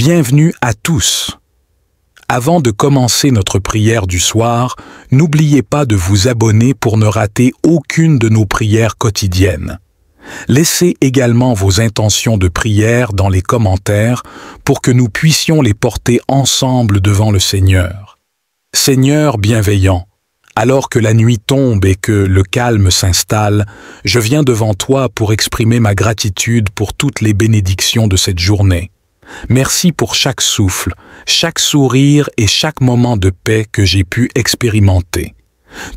Bienvenue à tous. Avant de commencer notre prière du soir, n'oubliez pas de vous abonner pour ne rater aucune de nos prières quotidiennes. Laissez également vos intentions de prière dans les commentaires pour que nous puissions les porter ensemble devant le Seigneur. Seigneur bienveillant, alors que la nuit tombe et que le calme s'installe, je viens devant toi pour exprimer ma gratitude pour toutes les bénédictions de cette journée. Merci pour chaque souffle, chaque sourire et chaque moment de paix que j'ai pu expérimenter.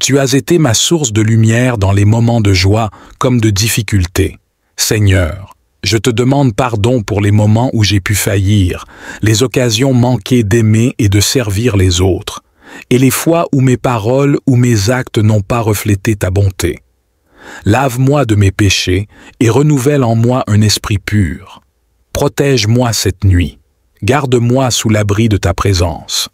Tu as été ma source de lumière dans les moments de joie comme de difficulté. Seigneur, je te demande pardon pour les moments où j'ai pu faillir, les occasions manquées d'aimer et de servir les autres, et les fois où mes paroles ou mes actes n'ont pas reflété ta bonté. Lave-moi de mes péchés et renouvelle en moi un esprit pur. Protège-moi cette nuit, garde-moi sous l'abri de ta présence,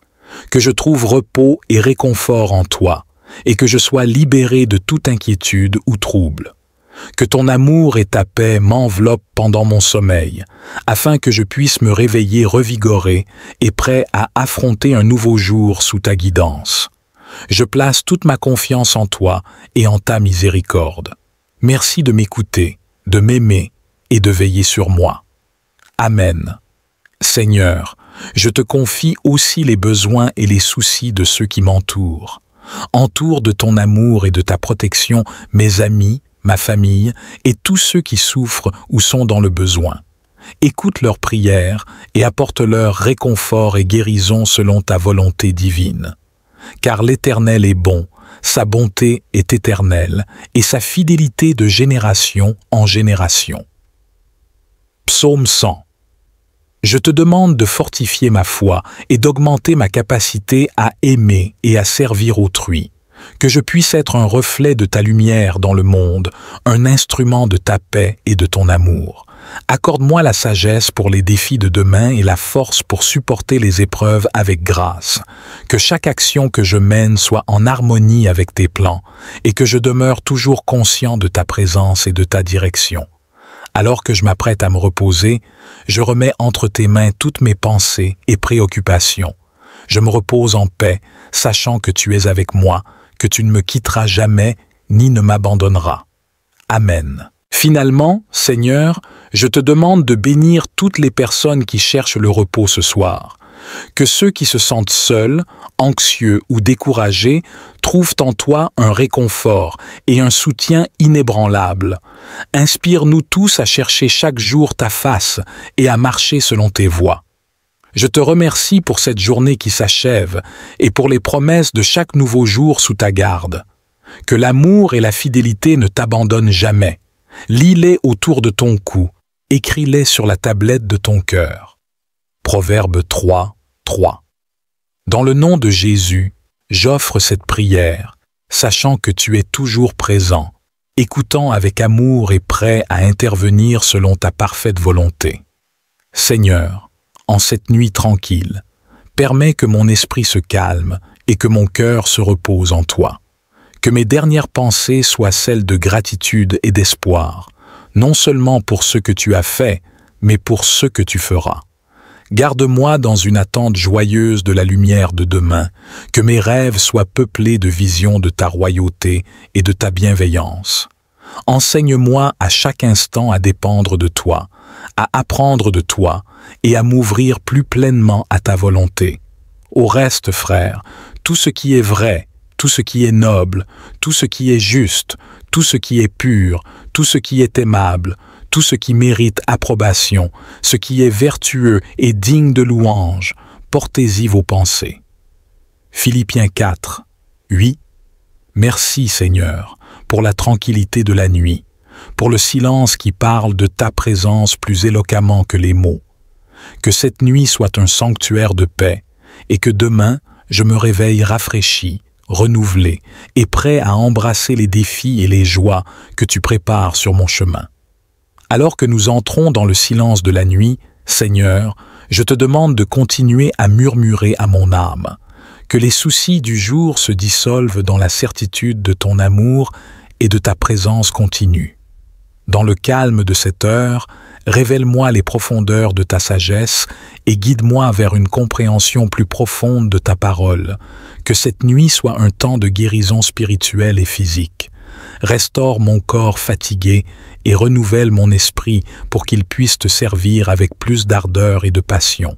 que je trouve repos et réconfort en toi, et que je sois libéré de toute inquiétude ou trouble. Que ton amour et ta paix m'enveloppent pendant mon sommeil, afin que je puisse me réveiller revigoré et prêt à affronter un nouveau jour sous ta guidance. Je place toute ma confiance en toi et en ta miséricorde. Merci de m'écouter, de m'aimer et de veiller sur moi. Amen. Seigneur, je te confie aussi les besoins et les soucis de ceux qui m'entourent. Entoure de ton amour et de ta protection mes amis, ma famille et tous ceux qui souffrent ou sont dans le besoin. Écoute leurs prières et apporte-leur réconfort et guérison selon ta volonté divine. Car l'Éternel est bon, sa bonté est éternelle et sa fidélité de génération en génération. Psaume 100. Je te demande de fortifier ma foi et d'augmenter ma capacité à aimer et à servir autrui, que je puisse être un reflet de ta lumière dans le monde, un instrument de ta paix et de ton amour. Accorde-moi la sagesse pour les défis de demain et la force pour supporter les épreuves avec grâce. Que chaque action que je mène soit en harmonie avec tes plans et que je demeure toujours conscient de ta présence et de ta direction. Alors que je m'apprête à me reposer, je remets entre tes mains toutes mes pensées et préoccupations. Je me repose en paix, sachant que tu es avec moi, que tu ne me quitteras jamais ni ne m'abandonneras. Amen. Finalement, Seigneur, je te demande de bénir toutes les personnes qui cherchent le repos ce soir. Que ceux qui se sentent seuls, anxieux ou découragés trouvent en toi un réconfort et un soutien inébranlable. Inspire-nous tous à chercher chaque jour ta face et à marcher selon tes voies. Je te remercie pour cette journée qui s'achève et pour les promesses de chaque nouveau jour sous ta garde. Que l'amour et la fidélité ne t'abandonnent jamais. Lis-les autour de ton cou, écris-les sur la tablette de ton cœur. Proverbe 3, 3. Dans le nom de Jésus, j'offre cette prière, sachant que tu es toujours présent, écoutant avec amour et prêt à intervenir selon ta parfaite volonté. Seigneur, en cette nuit tranquille, permets que mon esprit se calme et que mon cœur se repose en toi. Que mes dernières pensées soient celles de gratitude et d'espoir, non seulement pour ce que tu as fait, mais pour ce que tu feras. Garde-moi dans une attente joyeuse de la lumière de demain, que mes rêves soient peuplés de visions de ta royauté et de ta bienveillance. Enseigne-moi à chaque instant à dépendre de toi, à apprendre de toi et à m'ouvrir plus pleinement à ta volonté. Au reste, frère, tout ce qui est vrai, tout ce qui est noble, tout ce qui est juste, tout ce qui est pur, tout ce qui est aimable, tout ce qui mérite approbation, ce qui est vertueux et digne de louange, portez-y vos pensées. Philippiens 4, 8. Merci Seigneur, pour la tranquillité de la nuit, pour le silence qui parle de ta présence plus éloquemment que les mots. Que cette nuit soit un sanctuaire de paix, et que demain, je me réveille rafraîchi, renouvelé et prêt à embrasser les défis et les joies que tu prépares sur mon chemin. Alors que nous entrons dans le silence de la nuit, Seigneur, je te demande de continuer à murmurer à mon âme, que les soucis du jour se dissolvent dans la certitude de ton amour et de ta présence continue. Dans le calme de cette heure, Révèle-moi les profondeurs de ta sagesse et guide-moi vers une compréhension plus profonde de ta parole. Que cette nuit soit un temps de guérison spirituelle et physique. Restaure mon corps fatigué et renouvelle mon esprit pour qu'il puisse te servir avec plus d'ardeur et de passion.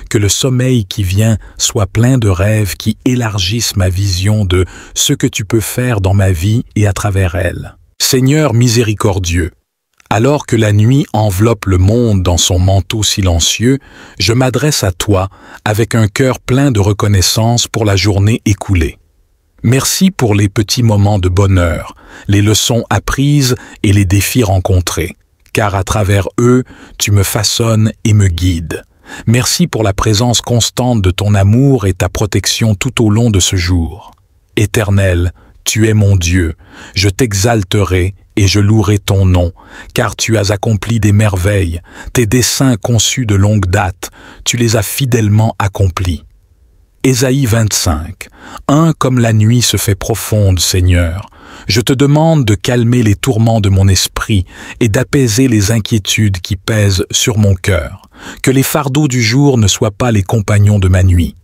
Que le sommeil qui vient soit plein de rêves qui élargissent ma vision de ce que tu peux faire dans ma vie et à travers elle. Seigneur miséricordieux, alors que la nuit enveloppe le monde dans son manteau silencieux, je m'adresse à toi avec un cœur plein de reconnaissance pour la journée écoulée. Merci pour les petits moments de bonheur, les leçons apprises et les défis rencontrés, car à travers eux, tu me façonnes et me guides. Merci pour la présence constante de ton amour et ta protection tout au long de ce jour. Éternel, tu es mon Dieu, je t'exalterai et je louerai ton nom, car tu as accompli des merveilles, tes desseins conçus de longue date, tu les as fidèlement accomplis. Ésaïe 25. Comme la nuit se fait profonde, Seigneur. Je te demande de calmer les tourments de mon esprit et d'apaiser les inquiétudes qui pèsent sur mon cœur. Que les fardeaux du jour ne soient pas les compagnons de ma nuit.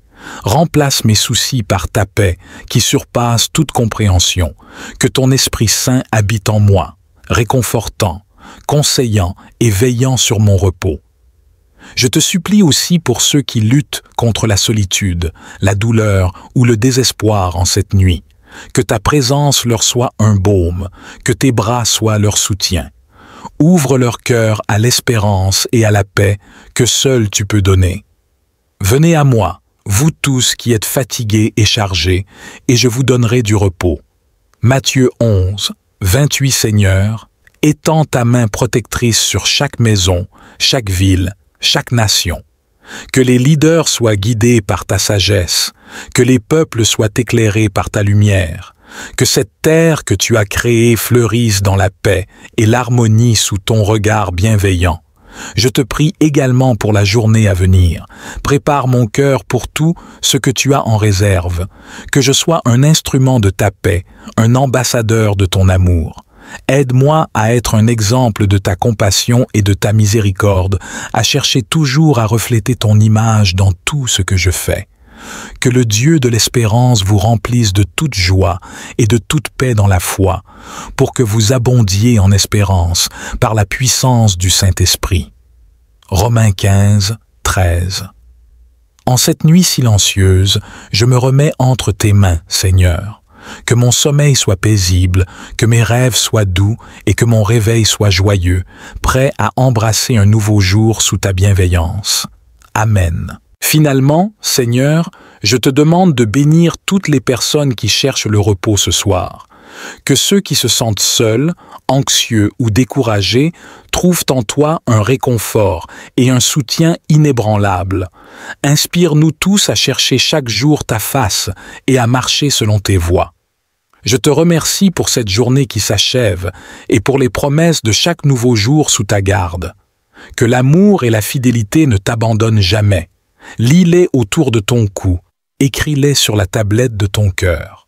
Remplace mes soucis par ta paix qui surpasse toute compréhension. Que ton Esprit Saint habite en moi, réconfortant, conseillant et veillant sur mon repos. Je te supplie aussi pour ceux qui luttent contre la solitude, la douleur ou le désespoir en cette nuit. Que ta présence leur soit un baume, que tes bras soient leur soutien. Ouvre leur cœur à l'espérance et à la paix que seul tu peux donner. Venez à moi, vous tous qui êtes fatigués et chargés, et je vous donnerai du repos. Matthieu 11, 28 Seigneur, étends ta main protectrice sur chaque maison, chaque ville, chaque nation. Que les leaders soient guidés par ta sagesse, que les peuples soient éclairés par ta lumière, que cette terre que tu as créée fleurisse dans la paix et l'harmonie sous ton regard bienveillant. Je te prie également pour la journée à venir. Prépare mon cœur pour tout ce que tu as en réserve. Que je sois un instrument de ta paix, un ambassadeur de ton amour. Aide-moi à être un exemple de ta compassion et de ta miséricorde, à chercher toujours à refléter ton image dans tout ce que je fais. Que le Dieu de l'espérance vous remplisse de toute joie et de toute paix dans la foi, pour que vous abondiez en espérance par la puissance du Saint-Esprit. Romains 15, 13. En cette nuit silencieuse, je me remets entre tes mains, Seigneur. Que mon sommeil soit paisible, que mes rêves soient doux et que mon réveil soit joyeux, prêt à embrasser un nouveau jour sous ta bienveillance. Amen. Finalement, Seigneur, je te demande de bénir toutes les personnes qui cherchent le repos ce soir. Que ceux qui se sentent seuls, anxieux ou découragés trouvent en toi un réconfort et un soutien inébranlable. Inspire-nous tous à chercher chaque jour ta face et à marcher selon tes voies. Je te remercie pour cette journée qui s'achève et pour les promesses de chaque nouveau jour sous ta garde. Que l'amour et la fidélité ne t'abandonnent jamais. Lis-les autour de ton cou, écris-les sur la tablette de ton cœur.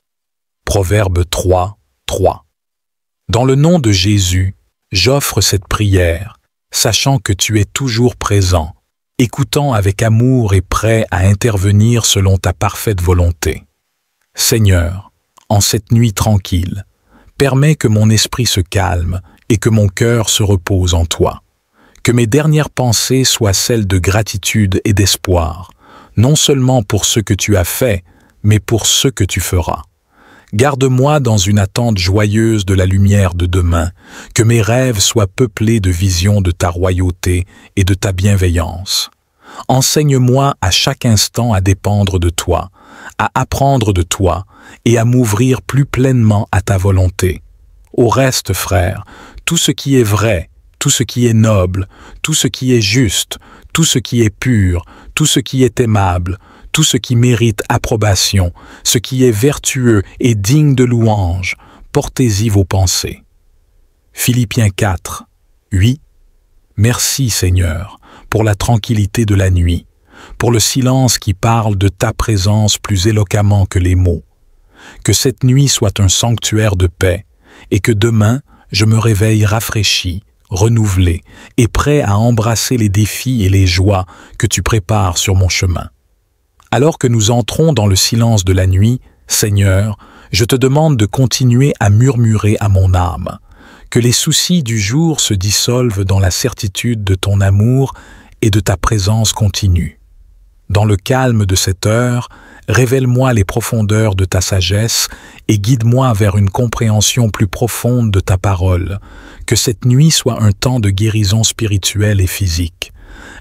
Proverbe 3, 3. Dans le nom de Jésus, j'offre cette prière, sachant que tu es toujours présent, écoutant avec amour et prêt à intervenir selon ta parfaite volonté. Seigneur, en cette nuit tranquille, permets que mon esprit se calme et que mon cœur se repose en toi. Que mes dernières pensées soient celles de gratitude et d'espoir, non seulement pour ce que tu as fait, mais pour ce que tu feras. Garde-moi dans une attente joyeuse de la lumière de demain, que mes rêves soient peuplés de visions de ta royauté et de ta bienveillance. Enseigne-moi à chaque instant à dépendre de toi, à apprendre de toi et à m'ouvrir plus pleinement à ta volonté. Au reste, frère, tout ce qui est vrai, tout ce qui est noble, tout ce qui est juste, tout ce qui est pur, tout ce qui est aimable, tout ce qui mérite approbation, ce qui est vertueux et digne de louange, portez-y vos pensées. Philippiens 4, 8. Merci Seigneur pour la tranquillité de la nuit, pour le silence qui parle de ta présence plus éloquemment que les mots. Que cette nuit soit un sanctuaire de paix et que demain je me réveille rafraîchi, renouvelé et prêt à embrasser les défis et les joies que tu prépares sur mon chemin. Alors que nous entrons dans le silence de la nuit, Seigneur, je te demande de continuer à murmurer à mon âme, que les soucis du jour se dissolvent dans la certitude de ton amour et de ta présence continue. Dans le calme de cette heure, révèle-moi les profondeurs de ta sagesse et guide-moi vers une compréhension plus profonde de ta parole. Que cette nuit soit un temps de guérison spirituelle et physique.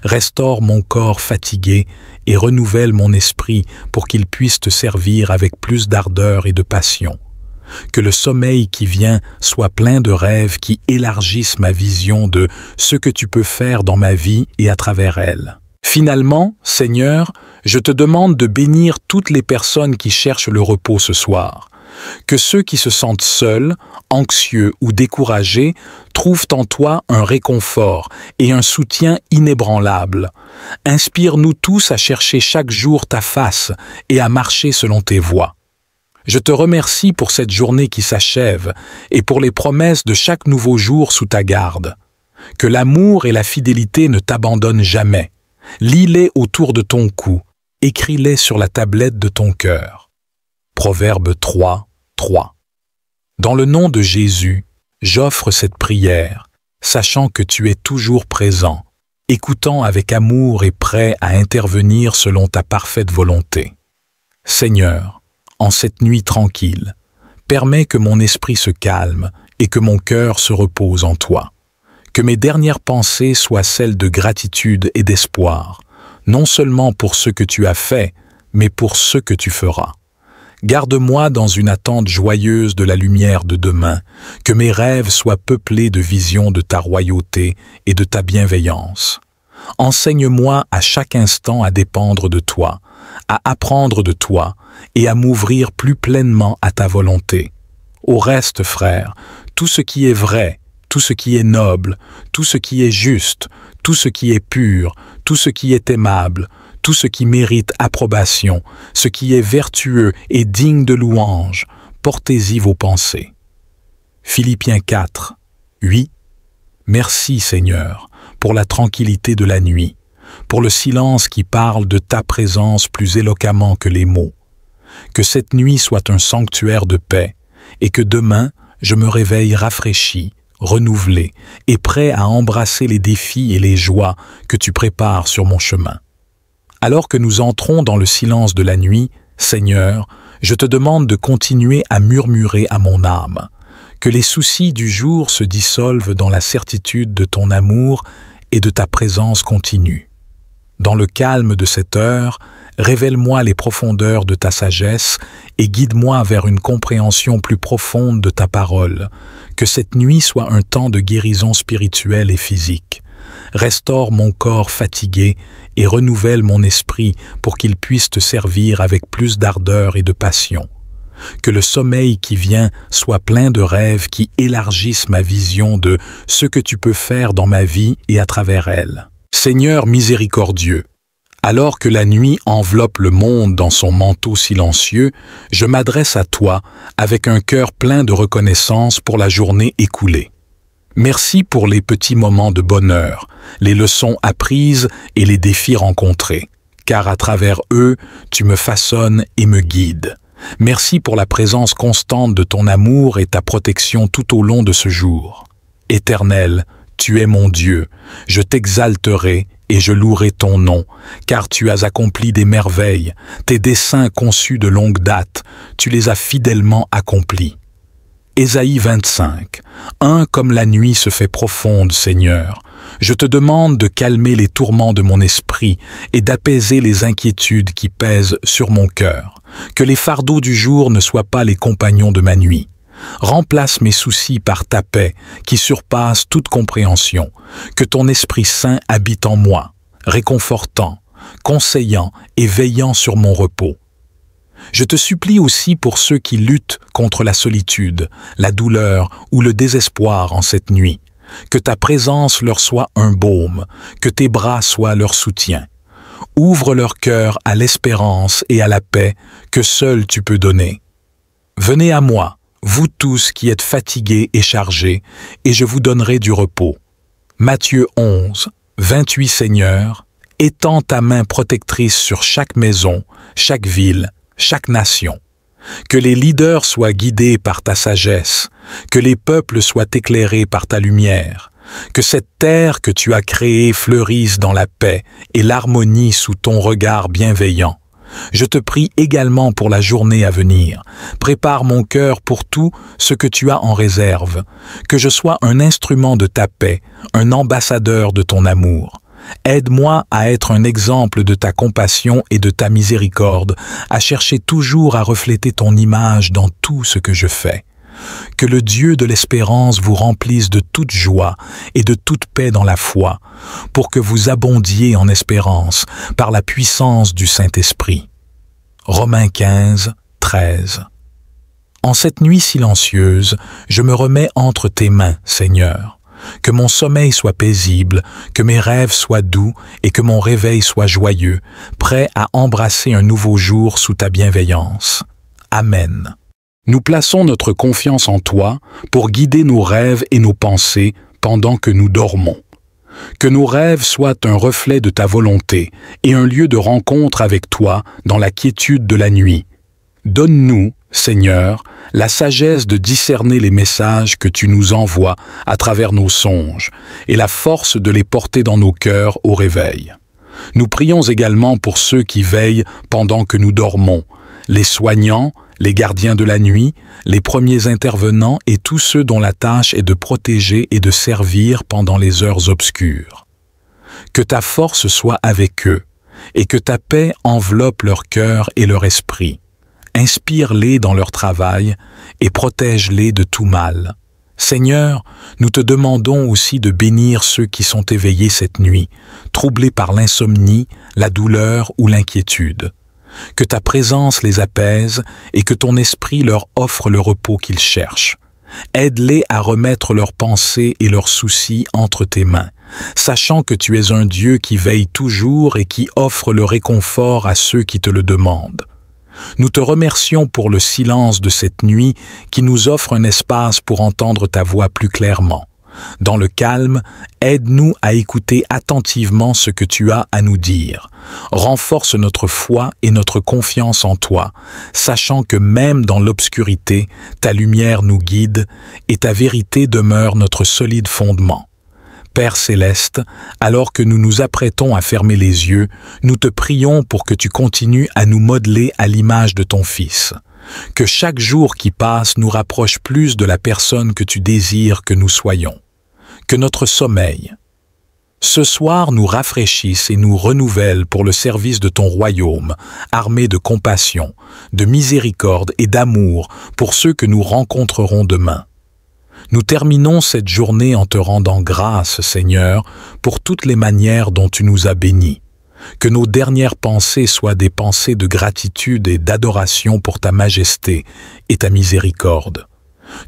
Restaure mon corps fatigué et renouvelle mon esprit pour qu'il puisse te servir avec plus d'ardeur et de passion. Que le sommeil qui vient soit plein de rêves qui élargissent ma vision de ce que tu peux faire dans ma vie et à travers elle. Finalement, Seigneur, je te demande de bénir toutes les personnes qui cherchent le repos ce soir. Que ceux qui se sentent seuls, anxieux ou découragés trouvent en toi un réconfort et un soutien inébranlable. Inspire-nous tous à chercher chaque jour ta face et à marcher selon tes voies. Je te remercie pour cette journée qui s'achève et pour les promesses de chaque nouveau jour sous ta garde. Que l'amour et la fidélité ne t'abandonnent jamais. Lis-les autour de ton cou, écris-les sur la tablette de ton cœur. Proverbe 3, 3. Dans le nom de Jésus, j'offre cette prière, sachant que tu es toujours présent, écoutant avec amour et prêt à intervenir selon ta parfaite volonté. Seigneur, en cette nuit tranquille, permets que mon esprit se calme et que mon cœur se repose en toi. Que mes dernières pensées soient celles de gratitude et d'espoir, non seulement pour ce que tu as fait, mais pour ce que tu feras. Garde-moi dans une attente joyeuse de la lumière de demain, que mes rêves soient peuplés de visions de ta royauté et de ta bienveillance. Enseigne-moi à chaque instant à dépendre de toi, à apprendre de toi et à m'ouvrir plus pleinement à ta volonté. Au reste, frère, tout ce qui est vrai, tout ce qui est noble, tout ce qui est juste, tout ce qui est pur, tout ce qui est aimable, tout ce qui mérite approbation, ce qui est vertueux et digne de louange, portez-y vos pensées. Philippiens 4, 8. Merci Seigneur, pour la tranquillité de la nuit, pour le silence qui parle de ta présence plus éloquemment que les mots. Que cette nuit soit un sanctuaire de paix, et que demain, je me réveille rafraîchi, renouvelé et prêt à embrasser les défis et les joies que tu prépares sur mon chemin. Alors que nous entrons dans le silence de la nuit, Seigneur, je te demande de continuer à murmurer à mon âme, que les soucis du jour se dissolvent dans la certitude de ton amour et de ta présence continue. Dans le calme de cette heure, révèle-moi les profondeurs de ta sagesse et guide-moi vers une compréhension plus profonde de ta parole. Que cette nuit soit un temps de guérison spirituelle et physique. Restaure mon corps fatigué et renouvelle mon esprit pour qu'il puisse te servir avec plus d'ardeur et de passion. Que le sommeil qui vient soit plein de rêves qui élargissent ma vision de ce que tu peux faire dans ma vie et à travers elle. Seigneur miséricordieux, alors que la nuit enveloppe le monde dans son manteau silencieux, je m'adresse à toi avec un cœur plein de reconnaissance pour la journée écoulée. Merci pour les petits moments de bonheur, les leçons apprises et les défis rencontrés, car à travers eux, tu me façonnes et me guides. Merci pour la présence constante de ton amour et ta protection tout au long de ce jour. Éternel, tu es mon Dieu, je t'exalterai et je louerai ton nom, car tu as accompli des merveilles, tes desseins conçus de longue date, tu les as fidèlement accomplis. Ésaïe 25. Comme la nuit se fait profonde, Seigneur, je te demande de calmer les tourments de mon esprit et d'apaiser les inquiétudes qui pèsent sur mon cœur. Que les fardeaux du jour ne soient pas les compagnons de ma nuit. Remplace mes soucis par ta paix qui surpasse toute compréhension. Que ton Esprit Saint habite en moi, réconfortant, conseillant et veillant sur mon repos. Je te supplie aussi pour ceux qui luttent contre la solitude, la douleur ou le désespoir en cette nuit. Que ta présence leur soit un baume, que tes bras soient leur soutien. Ouvre leur cœur à l'espérance et à la paix que seul tu peux donner. Venez à moi, vous tous qui êtes fatigués et chargés, et je vous donnerai du repos. Matthieu 11, 28 Seigneur, étends ta main protectrice sur chaque maison, chaque ville, chaque nation. Que les leaders soient guidés par ta sagesse, que les peuples soient éclairés par ta lumière, que cette terre que tu as créée fleurisse dans la paix et l'harmonie sous ton regard bienveillant. Je te prie également pour la journée à venir. Prépare mon cœur pour tout ce que tu as en réserve, que je sois un instrument de ta paix, un ambassadeur de ton amour. Aide-moi à être un exemple de ta compassion et de ta miséricorde, à chercher toujours à refléter ton image dans tout ce que je fais. Que le Dieu de l'espérance vous remplisse de toute joie et de toute paix dans la foi, pour que vous abondiez en espérance par la puissance du Saint-Esprit. Romains 15, 13. En cette nuit silencieuse, je me remets entre tes mains, Seigneur. Que mon sommeil soit paisible, que mes rêves soient doux et que mon réveil soit joyeux, prêt à embrasser un nouveau jour sous ta bienveillance. Amen. Nous plaçons notre confiance en toi pour guider nos rêves et nos pensées pendant que nous dormons. Que nos rêves soient un reflet de ta volonté et un lieu de rencontre avec toi dans la quiétude de la nuit. Donne-nous, Seigneur, la sagesse de discerner les messages que tu nous envoies à travers nos songes et la force de les porter dans nos cœurs au réveil. Nous prions également pour ceux qui veillent pendant que nous dormons, les soignants, les gardiens de la nuit, les premiers intervenants et tous ceux dont la tâche est de protéger et de servir pendant les heures obscures. Que ta force soit avec eux et que ta paix enveloppe leur cœur et leur esprit. Inspire-les dans leur travail et protège-les de tout mal. Seigneur, nous te demandons aussi de bénir ceux qui sont éveillés cette nuit, troublés par l'insomnie, la douleur ou l'inquiétude. Que ta présence les apaise et que ton esprit leur offre le repos qu'ils cherchent. Aide-les à remettre leurs pensées et leurs soucis entre tes mains, sachant que tu es un Dieu qui veille toujours et qui offre le réconfort à ceux qui te le demandent. Nous te remercions pour le silence de cette nuit qui nous offre un espace pour entendre ta voix plus clairement. Dans le calme, aide-nous à écouter attentivement ce que tu as à nous dire. Renforce notre foi et notre confiance en toi, sachant que même dans l'obscurité, ta lumière nous guide et ta vérité demeure notre solide fondement. Père céleste, alors que nous nous apprêtons à fermer les yeux, nous te prions pour que tu continues à nous modeler à l'image de ton Fils. Que chaque jour qui passe nous rapproche plus de la personne que tu désires que nous soyons. Que notre sommeil, ce soir, nous rafraîchisse et nous renouvelle pour le service de ton royaume, armé de compassion, de miséricorde et d'amour pour ceux que nous rencontrerons demain. Nous terminons cette journée en te rendant grâce, Seigneur, pour toutes les manières dont tu nous as bénis. Que nos dernières pensées soient des pensées de gratitude et d'adoration pour ta majesté et ta miséricorde.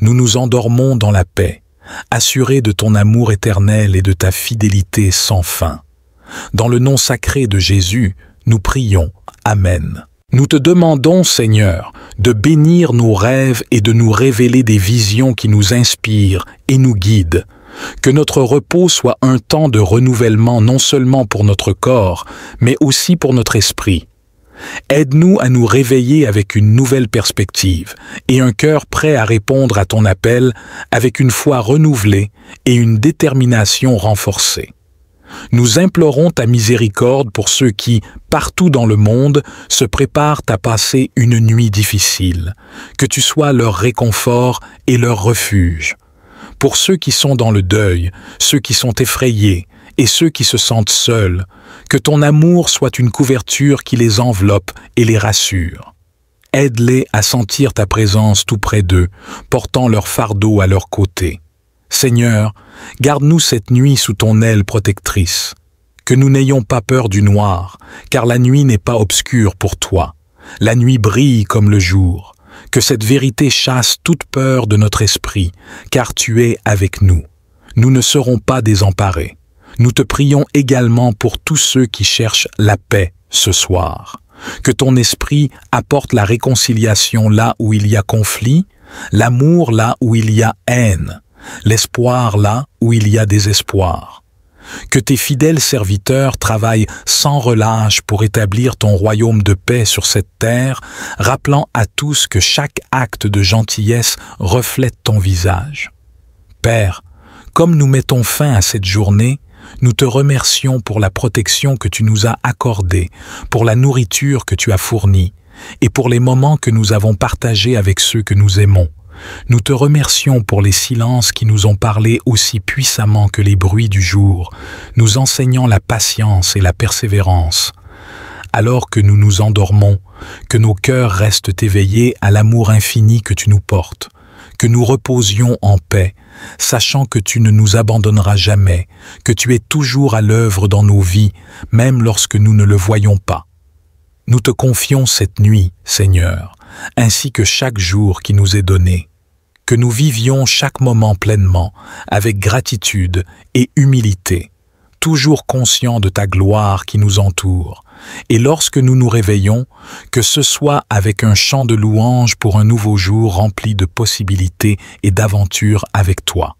Nous nous endormons dans la paix, assurés de ton amour éternel et de ta fidélité sans fin. Dans le nom sacré de Jésus, nous prions. Amen. Nous te demandons, Seigneur, de bénir nos rêves et de nous révéler des visions qui nous inspirent et nous guident. Que notre repos soit un temps de renouvellement non seulement pour notre corps, mais aussi pour notre esprit. Aide-nous à nous réveiller avec une nouvelle perspective et un cœur prêt à répondre à ton appel avec une foi renouvelée et une détermination renforcée. Nous implorons ta miséricorde pour ceux qui, partout dans le monde, se préparent à passer une nuit difficile. Que tu sois leur réconfort et leur refuge. Pour ceux qui sont dans le deuil, ceux qui sont effrayés et ceux qui se sentent seuls, que ton amour soit une couverture qui les enveloppe et les rassure. Aide-les à sentir ta présence tout près d'eux, portant leur fardeau à leur côté. Seigneur, garde-nous cette nuit sous ton aile protectrice. Que nous n'ayons pas peur du noir, car la nuit n'est pas obscure pour toi. La nuit brille comme le jour. Que cette vérité chasse toute peur de notre esprit, car tu es avec nous. Nous ne serons pas désemparés. Nous te prions également pour tous ceux qui cherchent la paix ce soir. Que ton esprit apporte la réconciliation là où il y a conflit, l'amour là où il y a haine, l'espoir là où il y a désespoir. Que tes fidèles serviteurs travaillent sans relâche pour établir ton royaume de paix sur cette terre, rappelant à tous que chaque acte de gentillesse reflète ton visage. Père, comme nous mettons fin à cette journée, nous te remercions pour la protection que tu nous as accordée, pour la nourriture que tu as fournie, et pour les moments que nous avons partagés avec ceux que nous aimons. Nous te remercions pour les silences qui nous ont parlé aussi puissamment que les bruits du jour, nous enseignant la patience et la persévérance. Alors que nous nous endormons, que nos cœurs restent éveillés à l'amour infini que tu nous portes, que nous reposions en paix, sachant que tu ne nous abandonneras jamais, que tu es toujours à l'œuvre dans nos vies, même lorsque nous ne le voyons pas. Nous te confions cette nuit, Seigneur, ainsi que chaque jour qui nous est donné. Que nous vivions chaque moment pleinement, avec gratitude et humilité, toujours conscients de ta gloire qui nous entoure. Et lorsque nous nous réveillons, que ce soit avec un chant de louange pour un nouveau jour rempli de possibilités et d'aventures avec toi.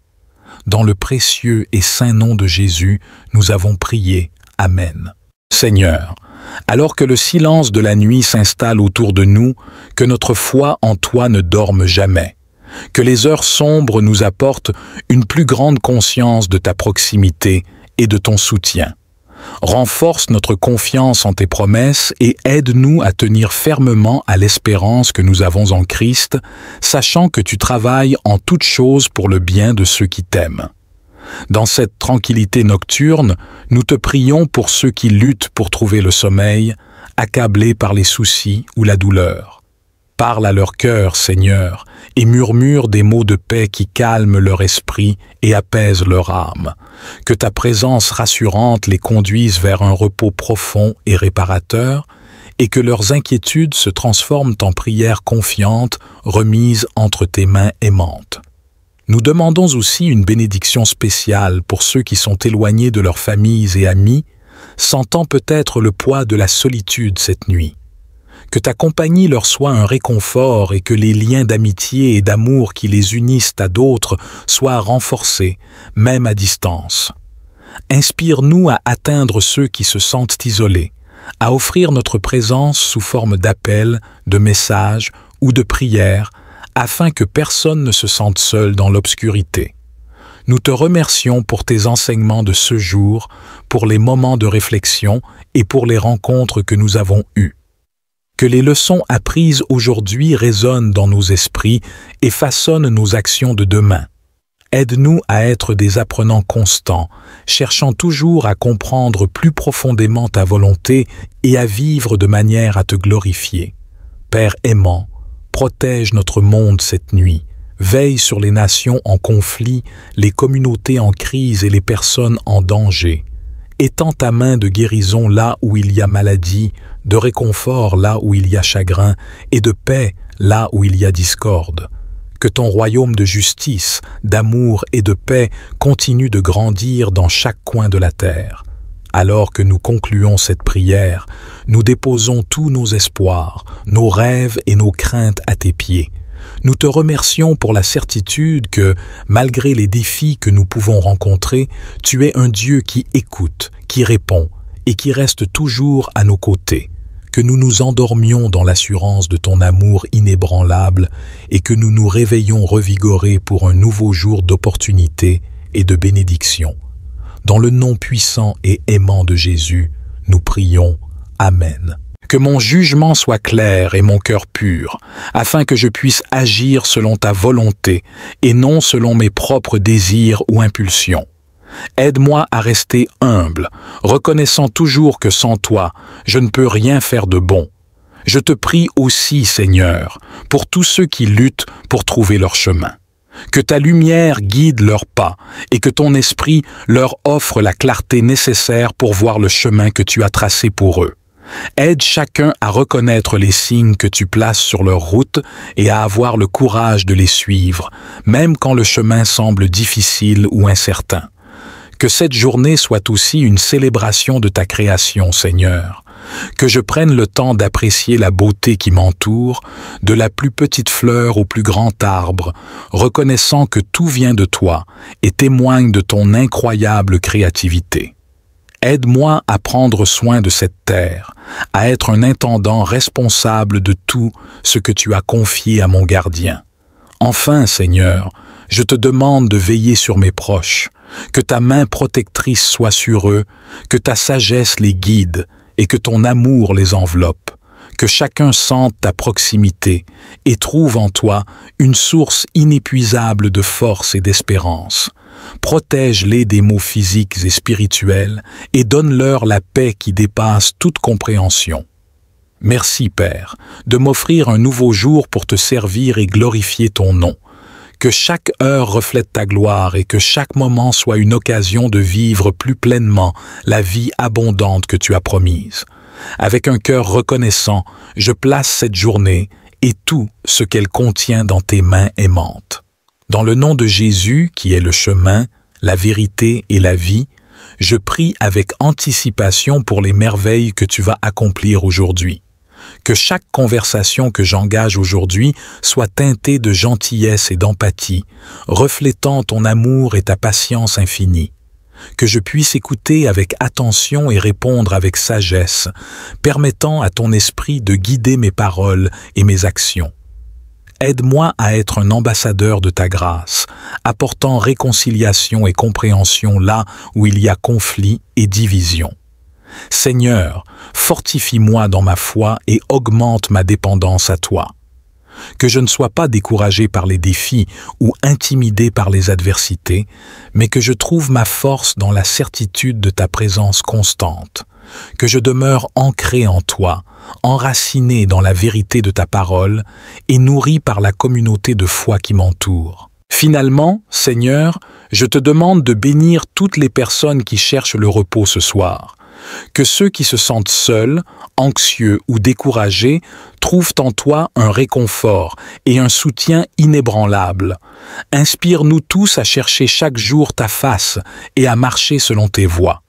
Dans le précieux et saint nom de Jésus, nous avons prié. Amen. Seigneur, alors que le silence de la nuit s'installe autour de nous, que notre foi en toi ne dorme jamais. Que les heures sombres nous apportent une plus grande conscience de ta proximité et de ton soutien. Renforce notre confiance en tes promesses et aide-nous à tenir fermement à l'espérance que nous avons en Christ, sachant que tu travailles en toutes choses pour le bien de ceux qui t'aiment. Dans cette tranquillité nocturne, nous te prions pour ceux qui luttent pour trouver le sommeil, accablés par les soucis ou la douleur. Parle à leur cœur, Seigneur, et murmure des mots de paix qui calment leur esprit et apaisent leur âme. Que ta présence rassurante les conduise vers un repos profond et réparateur, et que leurs inquiétudes se transforment en prières confiantes remises entre tes mains aimantes. Nous demandons aussi une bénédiction spéciale pour ceux qui sont éloignés de leurs familles et amis, sentant peut-être le poids de la solitude cette nuit. Que ta compagnie leur soit un réconfort et que les liens d'amitié et d'amour qui les unissent à d'autres soient renforcés, même à distance. Inspire-nous à atteindre ceux qui se sentent isolés, à offrir notre présence sous forme d'appels, de messages ou de prières, afin que personne ne se sente seul dans l'obscurité. Nous te remercions pour tes enseignements de ce jour, pour les moments de réflexion et pour les rencontres que nous avons eues. Que les leçons apprises aujourd'hui résonnent dans nos esprits et façonnent nos actions de demain. Aide-nous à être des apprenants constants, cherchant toujours à comprendre plus profondément ta volonté et à vivre de manière à te glorifier. Père aimant, protège notre monde cette nuit, veille sur les nations en conflit, les communautés en crise et les personnes en danger. Étends ta main de guérison là où il y a maladie, de réconfort là où il y a chagrin, et de paix là où il y a discorde. Que ton royaume de justice, d'amour et de paix continue de grandir dans chaque coin de la terre. Alors que nous concluons cette prière, nous déposons tous nos espoirs, nos rêves et nos craintes à tes pieds. Nous te remercions pour la certitude que, malgré les défis que nous pouvons rencontrer, tu es un Dieu qui écoute, qui répond et qui reste toujours à nos côtés. Que nous nous endormions dans l'assurance de ton amour inébranlable et que nous nous réveillons revigorés pour un nouveau jour d'opportunité et de bénédiction. Dans le nom puissant et aimant de Jésus, nous prions. Amen. Que mon jugement soit clair et mon cœur pur, afin que je puisse agir selon ta volonté et non selon mes propres désirs ou impulsions. Aide-moi à rester humble, reconnaissant toujours que sans toi, je ne peux rien faire de bon. Je te prie aussi, Seigneur, pour tous ceux qui luttent pour trouver leur chemin. Que ta lumière guide leurs pas et que ton esprit leur offre la clarté nécessaire pour voir le chemin que tu as tracé pour eux. Aide chacun à reconnaître les signes que tu places sur leur route et à avoir le courage de les suivre, même quand le chemin semble difficile ou incertain. Que cette journée soit aussi une célébration de ta création, Seigneur. que je prenne le temps d'apprécier la beauté qui m'entoure, de la plus petite fleur au plus grand arbre, reconnaissant que tout vient de toi et témoigne de ton incroyable créativité. Aide-moi à prendre soin de cette terre, à être un intendant responsable de tout ce que tu as confié à mon gardien. Enfin, Seigneur, je te demande de veiller sur mes proches, que ta main protectrice soit sur eux, que ta sagesse les guide et que ton amour les enveloppe, que chacun sente ta proximité et trouve en toi une source inépuisable de force et d'espérance. Protège-les des maux physiques et spirituels et donne-leur la paix qui dépasse toute compréhension. Merci, Père, de m'offrir un nouveau jour pour te servir et glorifier ton nom. Que chaque heure reflète ta gloire et que chaque moment soit une occasion de vivre plus pleinement la vie abondante que tu as promise. Avec un cœur reconnaissant, je place cette journée et tout ce qu'elle contient dans tes mains aimantes. Dans le nom de Jésus, qui est le chemin, la vérité et la vie, je prie avec anticipation pour les merveilles que tu vas accomplir aujourd'hui. Que chaque conversation que j'engage aujourd'hui soit teintée de gentillesse et d'empathie, reflétant ton amour et ta patience infinie. Que je puisse écouter avec attention et répondre avec sagesse, permettant à ton esprit de guider mes paroles et mes actions. Aide-moi à être un ambassadeur de ta grâce, apportant réconciliation et compréhension là où il y a conflit et division. Seigneur, fortifie-moi dans ma foi et augmente ma dépendance à toi. Que je ne sois pas découragé par les défis ou intimidé par les adversités, mais que je trouve ma force dans la certitude de ta présence constante. Que je demeure ancré en toi, enraciné dans la vérité de ta parole et nourri par la communauté de foi qui m'entoure. Finalement, Seigneur, je te demande de bénir toutes les personnes qui cherchent le repos ce soir. Que ceux qui se sentent seuls, anxieux ou découragés trouvent en toi un réconfort et un soutien inébranlable. Inspire-nous tous à chercher chaque jour ta face et à marcher selon tes voies.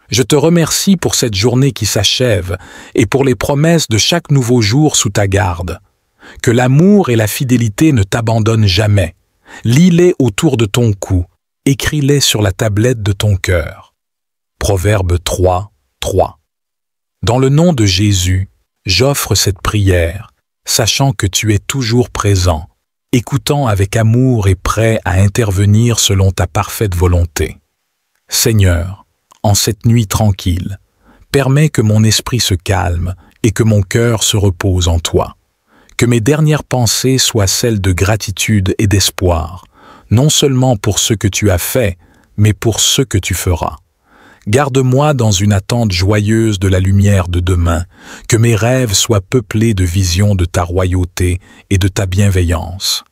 Je te remercie pour cette journée qui s'achève et pour les promesses de chaque nouveau jour sous ta garde. Que l'amour et la fidélité ne t'abandonnent jamais. Lis-les autour de ton cou, écris-les sur la tablette de ton cœur. Proverbe 3, 3. Dans le nom de Jésus, j'offre cette prière, sachant que tu es toujours présent, écoutant avec amour et prêt à intervenir selon ta parfaite volonté. Seigneur, en cette nuit tranquille, permets que mon esprit se calme et que mon cœur se repose en toi. Que mes dernières pensées soient celles de gratitude et d'espoir, non seulement pour ce que tu as fait, mais pour ce que tu feras. Garde-moi dans une attente joyeuse de la lumière de demain, que mes rêves soient peuplés de visions de ta royauté et de ta bienveillance.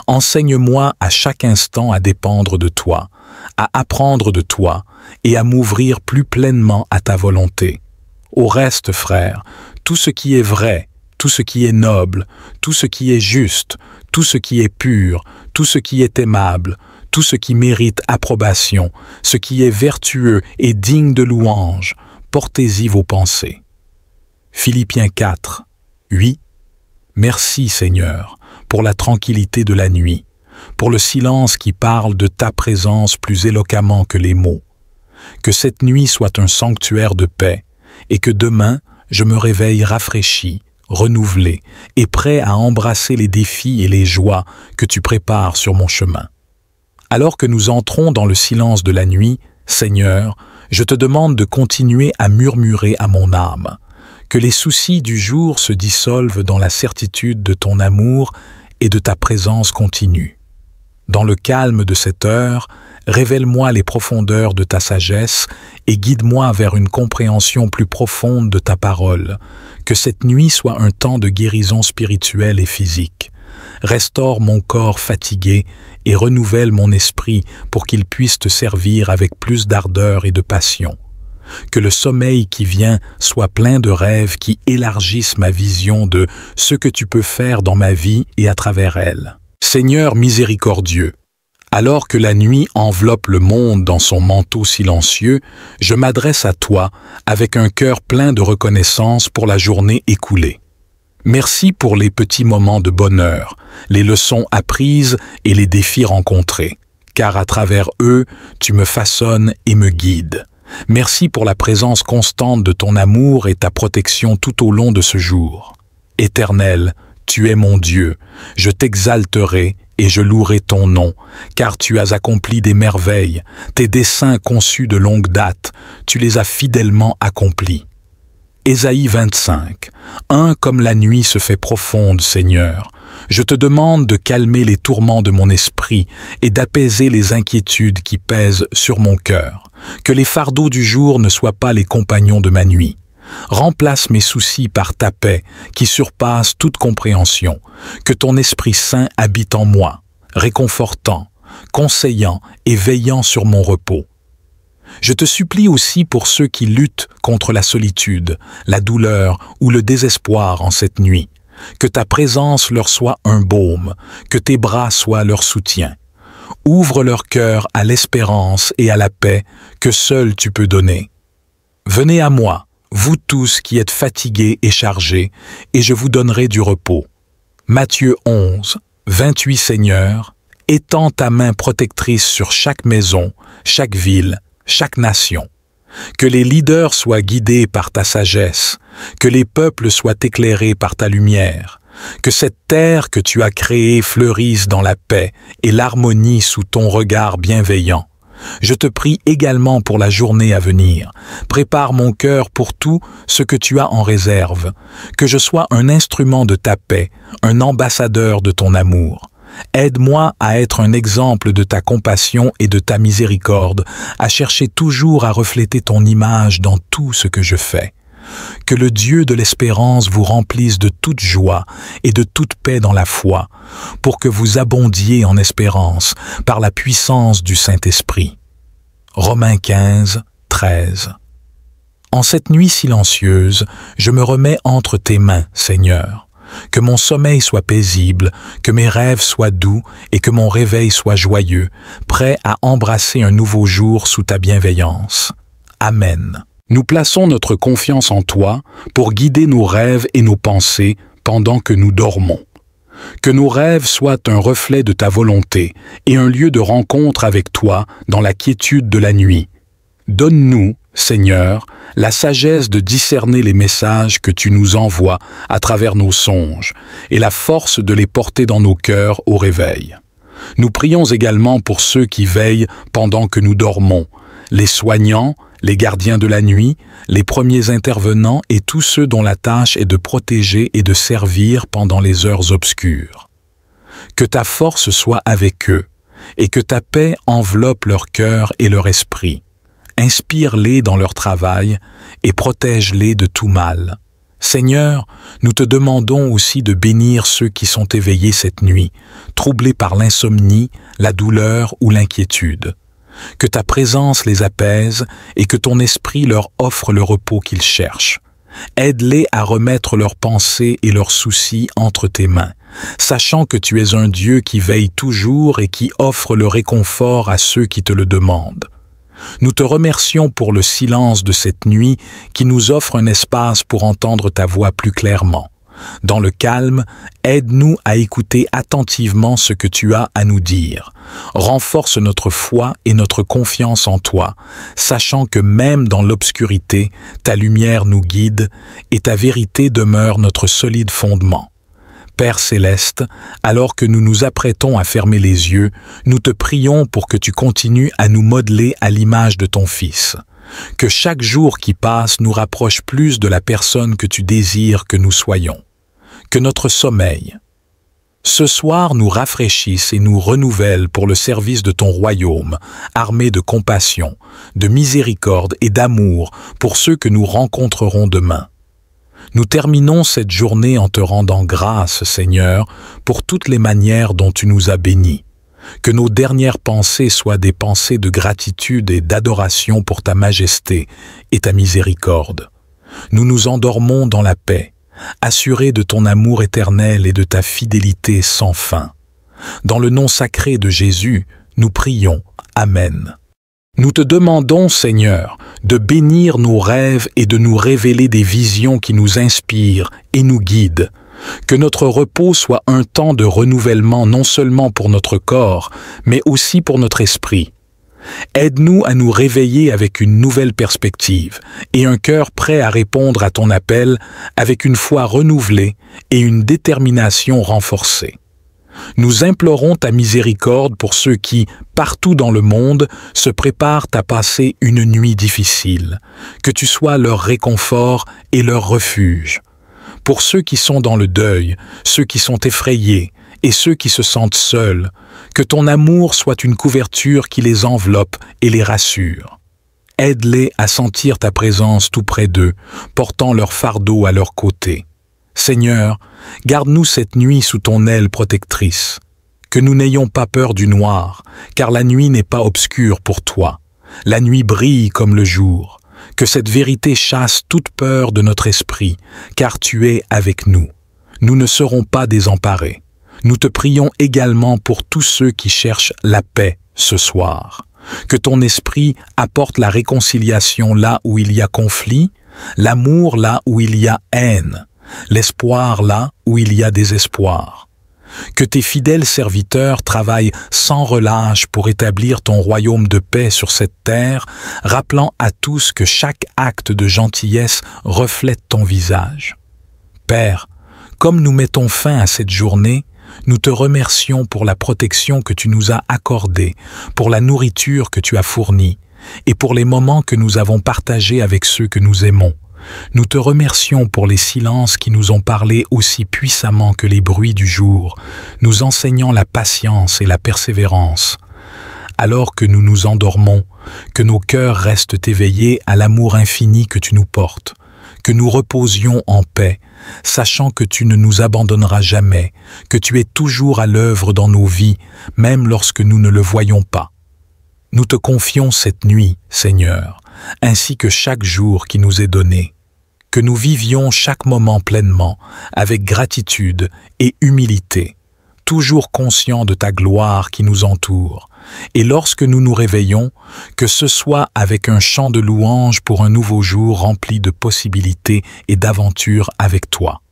Enseigne-moi à chaque instant à dépendre de toi, à apprendre de toi et à m'ouvrir plus pleinement à ta volonté. Au reste, frère, tout ce qui est vrai, tout ce qui est noble, tout ce qui est juste, tout ce qui est pur, tout ce qui est aimable, tout ce qui mérite approbation, ce qui est vertueux et digne de louange, portez-y vos pensées. Philippiens 4, 8. Merci Seigneur pour la tranquillité de la nuit, pour le silence qui parle de ta présence plus éloquemment que les mots. Que cette nuit soit un sanctuaire de paix et que demain je me réveille rafraîchi, renouvelé et prêt à embrasser les défis et les joies que tu prépares sur mon chemin. Alors que nous entrons dans le silence de la nuit, Seigneur, je te demande de continuer à murmurer à mon âme, que les soucis du jour se dissolvent dans la certitude de ton amour et de ta présence continue. Dans le calme de cette heure, révèle-moi les profondeurs de ta sagesse et guide-moi vers une compréhension plus profonde de ta parole. Que cette nuit soit un temps de guérison spirituelle et physique. Restaure mon corps fatigué et renouvelle mon esprit pour qu'il puisse te servir avec plus d'ardeur et de passion. Que le sommeil qui vient soit plein de rêves qui élargissent ma vision de ce que tu peux faire dans ma vie et à travers elle. Seigneur miséricordieux, Alors que la nuit enveloppe le monde dans son manteau silencieux, je m'adresse à toi avec un cœur plein de reconnaissance pour la journée écoulée. Merci pour les petits moments de bonheur, les leçons apprises et les défis rencontrés, car à travers eux, tu me façonnes et me guides. Merci pour la présence constante de ton amour et ta protection tout au long de ce jour. Éternel, tu es mon Dieu, je t'exalterai et je louerai ton nom, car tu as accompli des merveilles, tes desseins conçus de longue date, tu les as fidèlement accomplis. Ésaïe 25. Comme la nuit se fait profonde, Seigneur. Je te demande de calmer les tourments de mon esprit et d'apaiser les inquiétudes qui pèsent sur mon cœur. Que les fardeaux du jour ne soient pas les compagnons de ma nuit. Remplace mes soucis par ta paix qui surpasse toute compréhension. Que ton Esprit Saint habite en moi, réconfortant, conseillant et veillant sur mon repos. Je te supplie aussi pour ceux qui luttent contre la solitude, la douleur ou le désespoir en cette nuit. Que ta présence leur soit un baume, que tes bras soient leur soutien. Ouvre leur cœur à l'espérance et à la paix que seul tu peux donner. Venez à moi, vous tous qui êtes fatigués et chargés, et je vous donnerai du repos. Matthieu 11, 28 Seigneur, étends ta main protectrice sur chaque maison, chaque ville, chaque nation. Que les leaders soient guidés par ta sagesse, que les peuples soient éclairés par ta lumière, que cette terre que tu as créée fleurisse dans la paix et l'harmonie sous ton regard bienveillant. Je te prie également pour la journée à venir. Prépare mon cœur pour tout ce que tu as en réserve, que je sois un instrument de ta paix, un ambassadeur de ton amour. Aide-moi à être un exemple de ta compassion et de ta miséricorde, à chercher toujours à refléter ton image dans tout ce que je fais. Que le Dieu de l'espérance vous remplisse de toute joie et de toute paix dans la foi, pour que vous abondiez en espérance par la puissance du Saint-Esprit. Romains 15, 13. En cette nuit silencieuse, je me remets entre tes mains, Seigneur. Que mon sommeil soit paisible, que mes rêves soient doux et que mon réveil soit joyeux, prêt à embrasser un nouveau jour sous ta bienveillance. Amen. Nous plaçons notre confiance en toi pour guider nos rêves et nos pensées pendant que nous dormons. Que nos rêves soient un reflet de ta volonté et un lieu de rencontre avec toi dans la quiétude de la nuit. Donne-nous, Seigneur, la sagesse de discerner les messages que tu nous envoies à travers nos songes et la force de les porter dans nos cœurs au réveil. Nous prions également pour ceux qui veillent pendant que nous dormons, les soignants, les gardiens de la nuit, les premiers intervenants et tous ceux dont la tâche est de protéger et de servir pendant les heures obscures. Que ta force soit avec eux et que ta paix enveloppe leur cœur et leur esprit. Inspire-les dans leur travail et protège-les de tout mal. Seigneur, nous te demandons aussi de bénir ceux qui sont éveillés cette nuit, troublés par l'insomnie, la douleur ou l'inquiétude. Que ta présence les apaise et que ton esprit leur offre le repos qu'ils cherchent. Aide-les à remettre leurs pensées et leurs soucis entre tes mains, sachant que tu es un Dieu qui veille toujours et qui offre le réconfort à ceux qui te le demandent. Nous te remercions pour le silence de cette nuit qui nous offre un espace pour entendre ta voix plus clairement. Dans le calme, aide-nous à écouter attentivement ce que tu as à nous dire. Renforce notre foi et notre confiance en toi, sachant que même dans l'obscurité, ta lumière nous guide et ta vérité demeure notre solide fondement. Père céleste, alors que nous nous apprêtons à fermer les yeux, nous te prions pour que tu continues à nous modeler à l'image de ton Fils. Que chaque jour qui passe nous rapproche plus de la personne que tu désires que nous soyons. Que notre sommeil, ce soir, nous rafraîchisse et nous renouvelle pour le service de ton royaume, armé de compassion, de miséricorde et d'amour pour ceux que nous rencontrerons demain. Nous terminons cette journée en te rendant grâce, Seigneur, pour toutes les manières dont tu nous as bénis. Que nos dernières pensées soient des pensées de gratitude et d'adoration pour ta majesté et ta miséricorde. Nous nous endormons dans la paix, assurés de ton amour éternel et de ta fidélité sans fin. Dans le nom sacré de Jésus, nous prions. Amen. Nous te demandons, Seigneur, de bénir nos rêves et de nous révéler des visions qui nous inspirent et nous guident. Que notre repos soit un temps de renouvellement non seulement pour notre corps, mais aussi pour notre esprit. Aide-nous à nous réveiller avec une nouvelle perspective et un cœur prêt à répondre à ton appel avec une foi renouvelée et une détermination renforcée. Nous implorons ta miséricorde pour ceux qui, partout dans le monde, se préparent à passer une nuit difficile. Que tu sois leur réconfort et leur refuge. Pour ceux qui sont dans le deuil, ceux qui sont effrayés et ceux qui se sentent seuls, que ton amour soit une couverture qui les enveloppe et les rassure. Aide-les à sentir ta présence tout près d'eux, portant leur fardeau à leur côté. Seigneur, garde-nous cette nuit sous ton aile protectrice. Que nous n'ayons pas peur du noir, car la nuit n'est pas obscure pour toi. La nuit brille comme le jour. Que cette vérité chasse toute peur de notre esprit, car tu es avec nous. Nous ne serons pas désemparés. Nous te prions également pour tous ceux qui cherchent la paix ce soir. Que ton esprit apporte la réconciliation là où il y a conflit, l'amour là où il y a haine, l'espoir là où il y a désespoir. Que tes fidèles serviteurs travaillent sans relâche pour établir ton royaume de paix sur cette terre, rappelant à tous que chaque acte de gentillesse reflète ton visage. Père, comme nous mettons fin à cette journée, nous te remercions pour la protection que tu nous as accordée, pour la nourriture que tu as fournie, et pour les moments que nous avons partagés avec ceux que nous aimons. Nous te remercions pour les silences qui nous ont parlé aussi puissamment que les bruits du jour, nous enseignant la patience et la persévérance. Alors que nous nous endormons, que nos cœurs restent éveillés à l'amour infini que tu nous portes, que nous reposions en paix, sachant que tu ne nous abandonneras jamais, que tu es toujours à l'œuvre dans nos vies, même lorsque nous ne le voyons pas. Nous te confions cette nuit, Seigneur, ainsi que chaque jour qui nous est donné. Que nous vivions chaque moment pleinement, avec gratitude et humilité, toujours conscients de ta gloire qui nous entoure. Et lorsque nous nous réveillons, que ce soit avec un chant de louange pour un nouveau jour rempli de possibilités et d'aventures avec toi.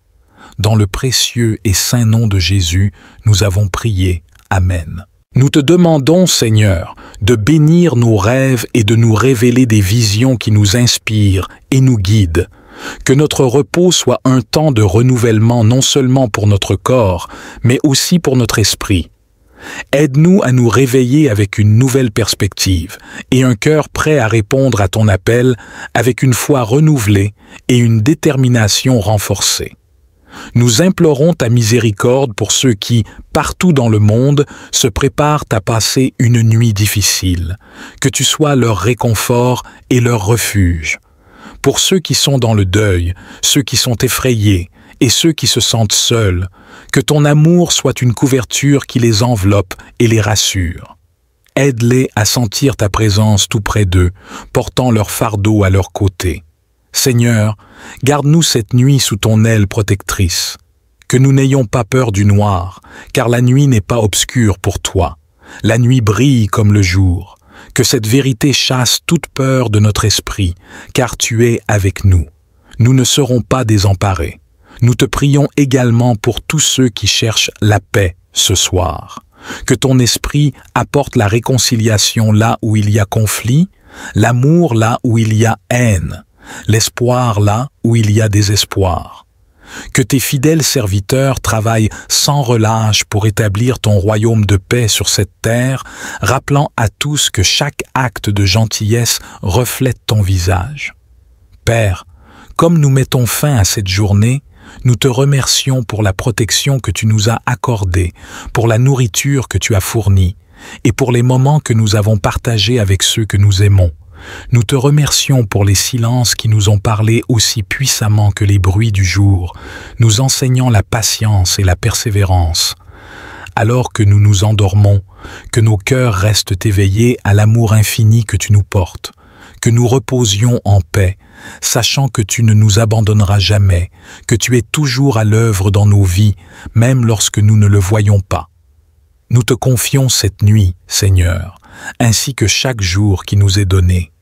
Dans le précieux et saint nom de Jésus, nous avons prié. Amen. Nous te demandons, Seigneur, de bénir nos rêves et de nous révéler des visions qui nous inspirent et nous guident. Que notre repos soit un temps de renouvellement non seulement pour notre corps, mais aussi pour notre esprit. Aide-nous à nous réveiller avec une nouvelle perspective et un cœur prêt à répondre à ton appel avec une foi renouvelée et une détermination renforcée. Nous implorons ta miséricorde pour ceux qui, partout dans le monde, se préparent à passer une nuit difficile. Que tu sois leur réconfort et leur refuge. Pour ceux qui sont dans le deuil, ceux qui sont effrayés et ceux qui se sentent seuls, que ton amour soit une couverture qui les enveloppe et les rassure. Aide-les à sentir ta présence tout près d'eux, portant leur fardeau à leur côté. Seigneur, garde-nous cette nuit sous ton aile protectrice. Que nous n'ayons pas peur du noir, car la nuit n'est pas obscure pour toi. La nuit brille comme le jour. Que cette vérité chasse toute peur de notre esprit, car tu es avec nous. Nous ne serons pas désemparés. Nous te prions également pour tous ceux qui cherchent la paix ce soir. Que ton esprit apporte la réconciliation là où il y a conflit, l'amour là où il y a haine, l'espoir là où il y a désespoir. Que tes fidèles serviteurs travaillent sans relâche pour établir ton royaume de paix sur cette terre, rappelant à tous que chaque acte de gentillesse reflète ton visage. Père, comme nous mettons fin à cette journée, nous te remercions pour la protection que tu nous as accordée, pour la nourriture que tu as fournie, et pour les moments que nous avons partagés avec ceux que nous aimons. Nous te remercions pour les silences qui nous ont parlé aussi puissamment que les bruits du jour, nous enseignant la patience et la persévérance. Alors que nous nous endormons, que nos cœurs restent éveillés à l'amour infini que tu nous portes, que nous reposions en paix, sachant que tu ne nous abandonneras jamais, que tu es toujours à l'œuvre dans nos vies, même lorsque nous ne le voyons pas. Nous te confions cette nuit, Seigneur, ainsi que chaque jour qui nous est donné.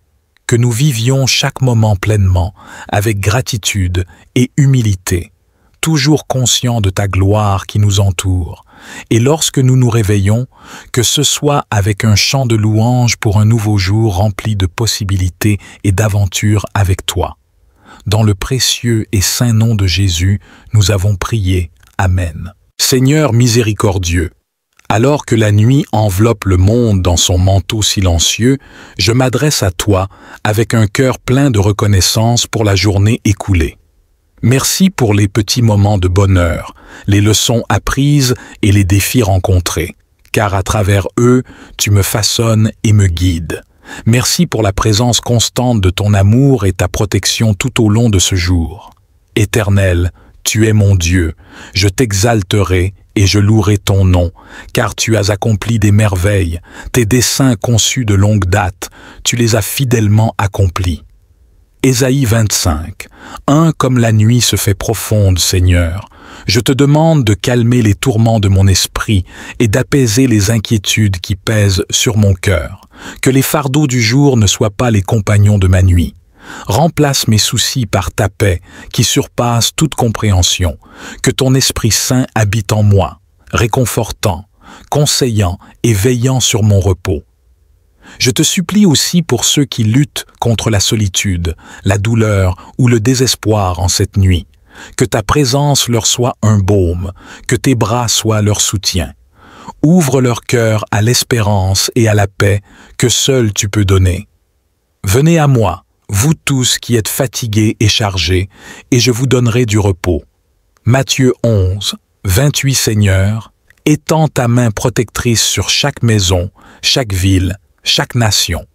Que nous vivions chaque moment pleinement, avec gratitude et humilité, toujours conscients de ta gloire qui nous entoure. Et lorsque nous nous réveillons, que ce soit avec un chant de louange pour un nouveau jour rempli de possibilités et d'aventures avec toi. Dans le précieux et saint nom de Jésus, nous avons prié. Amen. Seigneur miséricordieux, alors que la nuit enveloppe le monde dans son manteau silencieux, je m'adresse à toi avec un cœur plein de reconnaissance pour la journée écoulée. Merci pour les petits moments de bonheur, les leçons apprises et les défis rencontrés, car à travers eux, tu me façonnes et me guides. Merci pour la présence constante de ton amour et ta protection tout au long de ce jour. Éternel, tu es mon Dieu, je t'exalterai et je louerai ton nom, car tu as accompli des merveilles, tes desseins conçus de longue date, tu les as fidèlement accomplis. Ésaïe 25. Comme la nuit se fait profonde, Seigneur. Je te demande de calmer les tourments de mon esprit et d'apaiser les inquiétudes qui pèsent sur mon cœur. Que les fardeaux du jour ne soient pas les compagnons de ma nuit. Remplace mes soucis par ta paix qui surpasse toute compréhension. Que ton Esprit Saint habite en moi, réconfortant, conseillant et veillant sur mon repos. Je te supplie aussi pour ceux qui luttent contre la solitude, la douleur ou le désespoir en cette nuit. Que ta présence leur soit un baume, que tes bras soient leur soutien. Ouvre leur cœur à l'espérance et à la paix que seul tu peux donner. Venez à moi, vous tous qui êtes fatigués et chargés, et je vous donnerai du repos. Matthieu 11, 28 Seigneur, étends ta main protectrice sur chaque maison, chaque ville, chaque nation.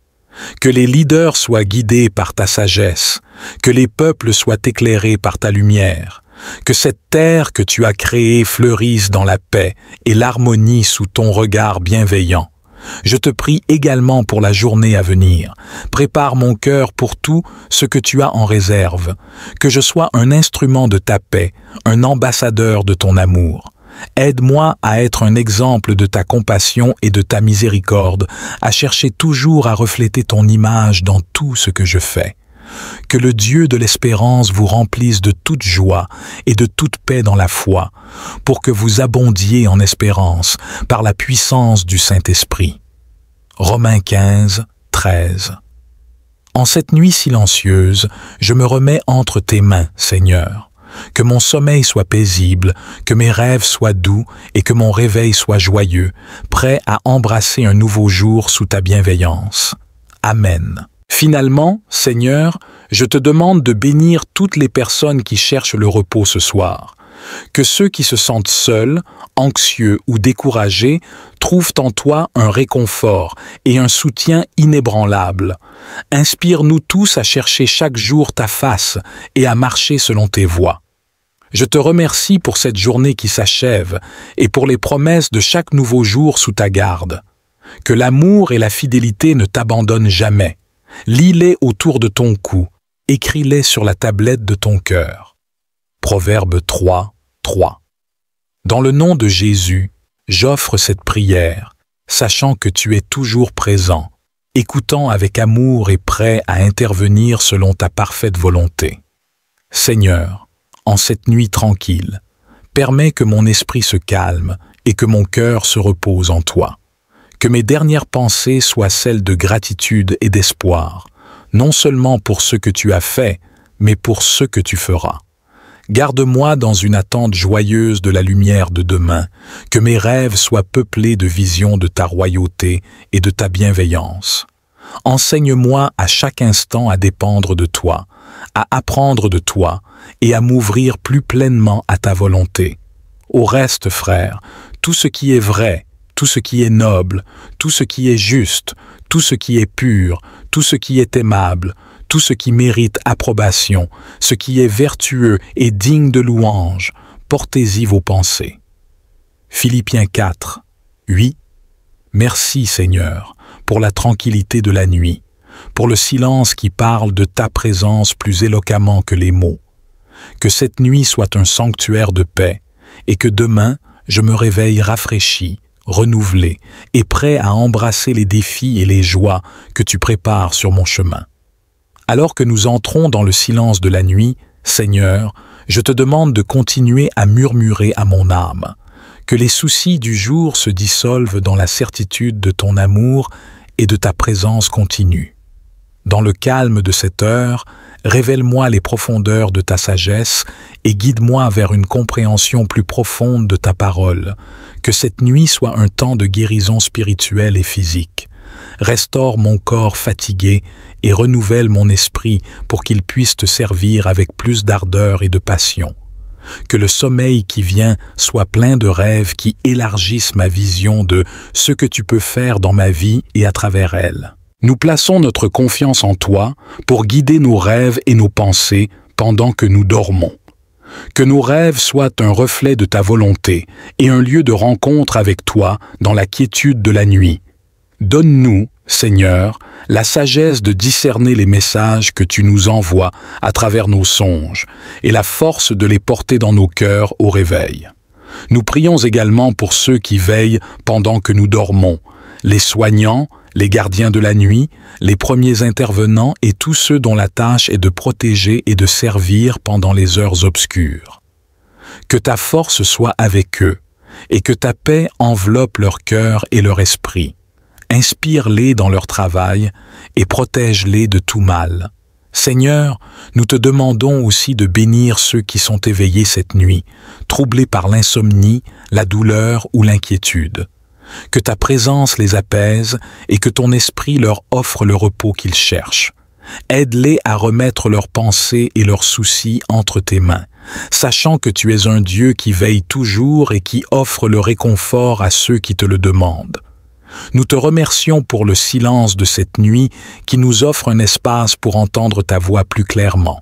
Que les leaders soient guidés par ta sagesse, que les peuples soient éclairés par ta lumière, que cette terre que tu as créée fleurisse dans la paix et l'harmonie sous ton regard bienveillant. Je te prie également pour la journée à venir. Prépare mon cœur pour tout ce que tu as en réserve, que je sois un instrument de ta paix, un ambassadeur de ton amour. Aide-moi à être un exemple de ta compassion et de ta miséricorde, à chercher toujours à refléter ton image dans tout ce que je fais. Que le Dieu de l'espérance vous remplisse de toute joie et de toute paix dans la foi, pour que vous abondiez en espérance par la puissance du Saint-Esprit. Romains 15, 13. En cette nuit silencieuse, je me remets entre tes mains, Seigneur. Que mon sommeil soit paisible, que mes rêves soient doux et que mon réveil soit joyeux, prêt à embrasser un nouveau jour sous ta bienveillance. Amen. Finalement, Seigneur, je te demande de bénir toutes les personnes qui cherchent le repos ce soir. Que ceux qui se sentent seuls, anxieux ou découragés trouvent en toi un réconfort et un soutien inébranlable. Inspire-nous tous à chercher chaque jour ta face et à marcher selon tes voies. Je te remercie pour cette journée qui s'achève et pour les promesses de chaque nouveau jour sous ta garde. Que l'amour et la fidélité ne t'abandonnent jamais. Lis-les autour de ton cou, écris-les sur la tablette de ton cœur. Proverbe 3, 3. Dans le nom de Jésus, j'offre cette prière, sachant que tu es toujours présent, écoutant avec amour et prêt à intervenir selon ta parfaite volonté. Seigneur, en cette nuit tranquille, permets que mon esprit se calme et que mon cœur se repose en toi. Que mes dernières pensées soient celles de gratitude et d'espoir, non seulement pour ce que tu as fait, mais pour ce que tu feras. Garde-moi dans une attente joyeuse de la lumière de demain, que mes rêves soient peuplés de visions de ta royauté et de ta bienveillance. Enseigne-moi à chaque instant à dépendre de toi, à apprendre de toi et à m'ouvrir plus pleinement à ta volonté. Au reste, frère, tout ce qui est vrai, tout ce qui est noble, tout ce qui est juste, tout ce qui est pur, tout ce qui est aimable, tout ce qui mérite approbation, ce qui est vertueux et digne de louange, portez-y vos pensées. Philippiens 4, 8. Merci Seigneur pour la tranquillité de la nuit, pour le silence qui parle de ta présence plus éloquemment que les mots. Que cette nuit soit un sanctuaire de paix et que demain je me réveille rafraîchi, renouvelé et prêt à embrasser les défis et les joies que tu prépares sur mon chemin. Alors que nous entrons dans le silence de la nuit, Seigneur, je te demande de continuer à murmurer à mon âme, que les soucis du jour se dissolvent dans la certitude de ton amour et de ta présence continue. Dans le calme de cette heure, révèle-moi les profondeurs de ta sagesse et guide-moi vers une compréhension plus profonde de ta parole. Que cette nuit soit un temps de guérison spirituelle et physique. Restaure mon corps fatigué et renouvelle mon esprit pour qu'il puisse te servir avec plus d'ardeur et de passion. Que le sommeil qui vient soit plein de rêves qui élargissent ma vision de ce que tu peux faire dans ma vie et à travers elle. Nous plaçons notre confiance en toi pour guider nos rêves et nos pensées pendant que nous dormons. Que nos rêves soient un reflet de ta volonté et un lieu de rencontre avec toi dans la quiétude de la nuit. Donne-nous, Seigneur, la sagesse de discerner les messages que tu nous envoies à travers nos songes et la force de les porter dans nos cœurs au réveil. Nous prions également pour ceux qui veillent pendant que nous dormons, les soignants, les gardiens de la nuit, les premiers intervenants et tous ceux dont la tâche est de protéger et de servir pendant les heures obscures. Que ta force soit avec eux et que ta paix enveloppe leur cœur et leur esprit. Inspire-les dans leur travail et protège-les de tout mal. Seigneur, nous te demandons aussi de bénir ceux qui sont éveillés cette nuit, troublés par l'insomnie, la douleur ou l'inquiétude. Que ta présence les apaise et que ton esprit leur offre le repos qu'ils cherchent. Aide-les à remettre leurs pensées et leurs soucis entre tes mains, sachant que tu es un Dieu qui veille toujours et qui offre le réconfort à ceux qui te le demandent. Nous te remercions pour le silence de cette nuit qui nous offre un espace pour entendre ta voix plus clairement.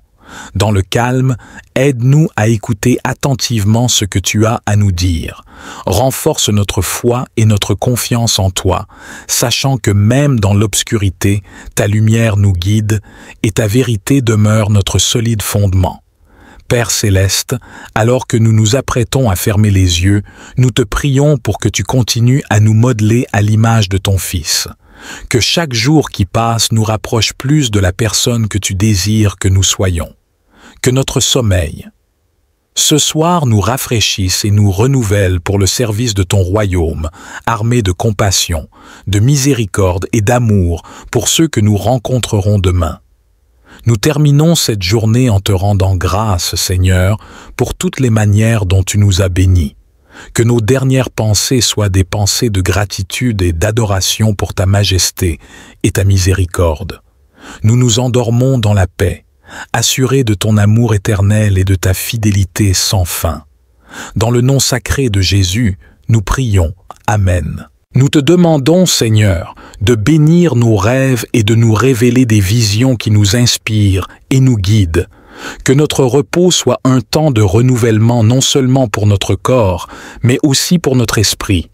Dans le calme, aide-nous à écouter attentivement ce que tu as à nous dire. Renforce notre foi et notre confiance en toi, sachant que même dans l'obscurité, ta lumière nous guide et ta vérité demeure notre solide fondement. Père céleste, alors que nous nous apprêtons à fermer les yeux, nous te prions pour que tu continues à nous modeler à l'image de ton Fils. Que chaque jour qui passe nous rapproche plus de la personne que tu désires que nous soyons. Que notre sommeil, ce soir, nous rafraîchisse et nous renouvelle pour le service de ton royaume, armé de compassion, de miséricorde et d'amour pour ceux que nous rencontrerons demain. Nous terminons cette journée en te rendant grâce, Seigneur, pour toutes les manières dont tu nous as bénis. Que nos dernières pensées soient des pensées de gratitude et d'adoration pour ta majesté et ta miséricorde. Nous nous endormons dans la paix, assurés de ton amour éternel et de ta fidélité sans fin. Dans le nom sacré de Jésus, nous prions. Amen. Nous te demandons, Seigneur, de bénir nos rêves et de nous révéler des visions qui nous inspirent et nous guident. Que notre repos soit un temps de renouvellement non seulement pour notre corps, mais aussi pour notre esprit.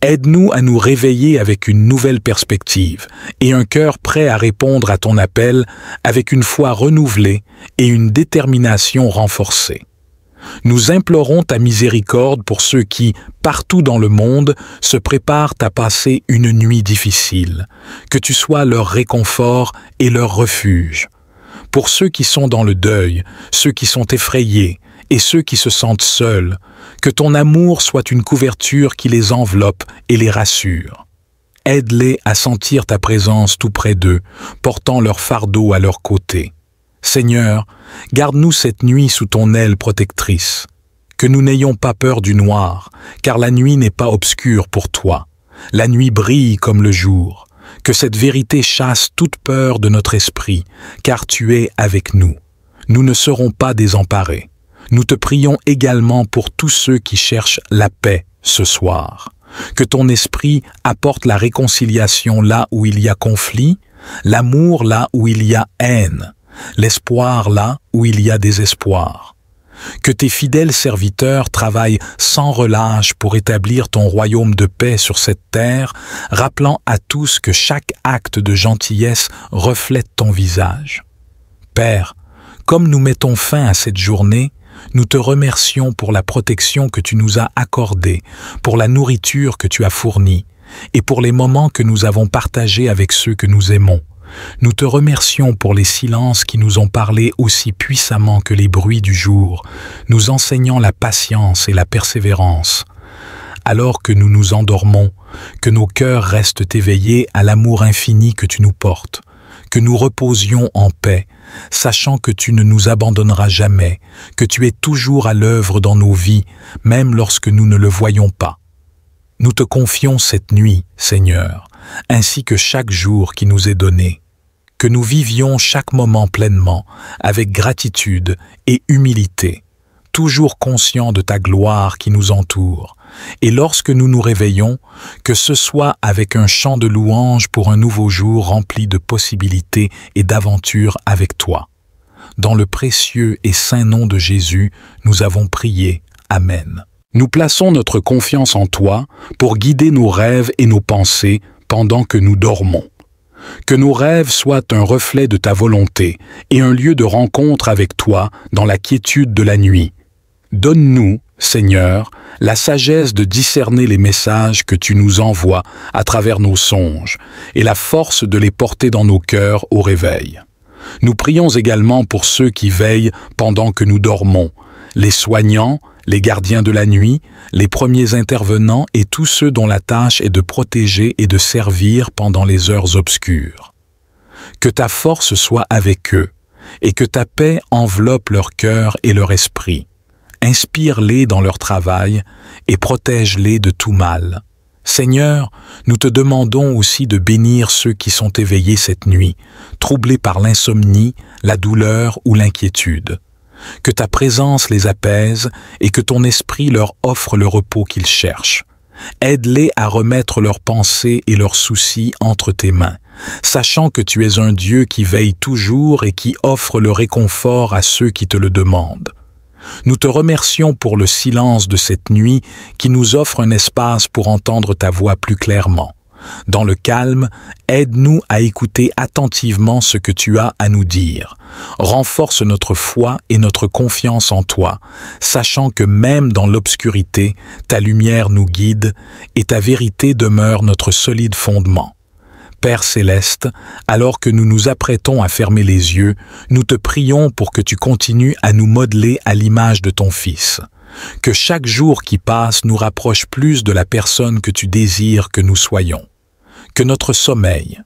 Aide-nous à nous réveiller avec une nouvelle perspective et un cœur prêt à répondre à ton appel avec une foi renouvelée et une détermination renforcée. Nous implorons ta miséricorde pour ceux qui, partout dans le monde, se préparent à passer une nuit difficile. Que tu sois leur réconfort et leur refuge. Pour ceux qui sont dans le deuil, ceux qui sont effrayés et ceux qui se sentent seuls, que ton amour soit une couverture qui les enveloppe et les rassure. Aide-les à sentir ta présence tout près d'eux, portant leur fardeau à leur côté. Seigneur, garde-nous cette nuit sous ton aile protectrice. Que nous n'ayons pas peur du noir, car la nuit n'est pas obscure pour toi. La nuit brille comme le jour. Que cette vérité chasse toute peur de notre esprit, car tu es avec nous. Nous ne serons pas désemparés. Nous te prions également pour tous ceux qui cherchent la paix ce soir. Que ton esprit apporte la réconciliation là où il y a conflit, l'amour là où il y a haine, l'espoir là où il y a désespoir. Que tes fidèles serviteurs travaillent sans relâche pour établir ton royaume de paix sur cette terre, rappelant à tous que chaque acte de gentillesse reflète ton visage. Père, comme nous mettons fin à cette journée, Nous te remercions pour la protection que tu nous as accordée, pour la nourriture que tu as fournie, et pour les moments que nous avons partagés avec ceux que nous aimons. Nous te remercions pour les silences qui nous ont parlé aussi puissamment que les bruits du jour, nous enseignant la patience et la persévérance. Alors que nous nous endormons, que nos cœurs restent éveillés à l'amour infini que tu nous portes, que nous reposions en paix, sachant que tu ne nous abandonneras jamais, que tu es toujours à l'œuvre dans nos vies, même lorsque nous ne le voyons pas. Nous te confions cette nuit, Seigneur, ainsi que chaque jour qui nous est donné, que nous vivions chaque moment pleinement, avec gratitude et humilité, toujours conscients de ta gloire qui nous entoure, et lorsque nous nous réveillons, que ce soit avec un chant de louange pour un nouveau jour rempli de possibilités et d'aventures avec toi. Dans le précieux et saint nom de Jésus, nous avons prié. Amen. Nous plaçons notre confiance en toi pour guider nos rêves et nos pensées pendant que nous dormons. Que nos rêves soient un reflet de ta volonté et un lieu de rencontre avec toi dans la quiétude de la nuit. Donne-nous, Seigneur, la sagesse de discerner les messages que tu nous envoies à travers nos songes et la force de les porter dans nos cœurs au réveil. Nous prions également pour ceux qui veillent pendant que nous dormons, les soignants, les gardiens de la nuit, les premiers intervenants et tous ceux dont la tâche est de protéger et de servir pendant les heures obscures. Que ta force soit avec eux et que ta paix enveloppe leur cœur et leur esprit. Inspire-les dans leur travail et protège-les de tout mal. Seigneur, nous te demandons aussi de bénir ceux qui sont éveillés cette nuit, troublés par l'insomnie, la douleur ou l'inquiétude. Que ta présence les apaise et que ton esprit leur offre le repos qu'ils cherchent. Aide-les à remettre leurs pensées et leurs soucis entre tes mains, sachant que tu es un Dieu qui veille toujours et qui offre le réconfort à ceux qui te le demandent. Nous te remercions pour le silence de cette nuit qui nous offre un espace pour entendre ta voix plus clairement. Dans le calme, aide-nous à écouter attentivement ce que tu as à nous dire. Renforce notre foi et notre confiance en toi, sachant que même dans l'obscurité, ta lumière nous guide et ta vérité demeure notre solide fondement. Père céleste, alors que nous nous apprêtons à fermer les yeux, nous te prions pour que tu continues à nous modeler à l'image de ton Fils. Que chaque jour qui passe nous rapproche plus de la personne que tu désires que nous soyons. Que notre sommeil,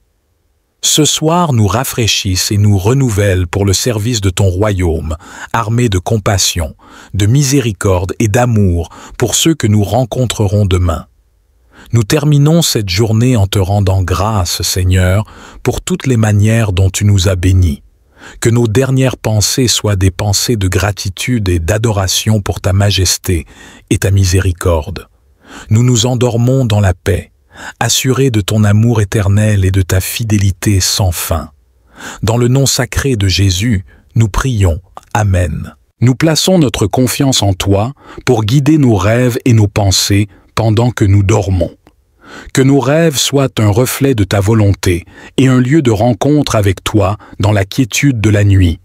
ce soir, nous rafraîchisse et nous renouvelle pour le service de ton royaume, armé de compassion, de miséricorde et d'amour pour ceux que nous rencontrerons demain. Nous terminons cette journée en te rendant grâce, Seigneur, pour toutes les manières dont tu nous as bénis. Que nos dernières pensées soient des pensées de gratitude et d'adoration pour ta majesté et ta miséricorde. Nous nous endormons dans la paix, assurés de ton amour éternel et de ta fidélité sans fin. Dans le nom sacré de Jésus, nous prions. Amen. Nous plaçons notre confiance en toi pour guider nos rêves et nos pensées pendant que nous dormons. Que nos rêves soient un reflet de ta volonté et un lieu de rencontre avec toi dans la quiétude de la nuit.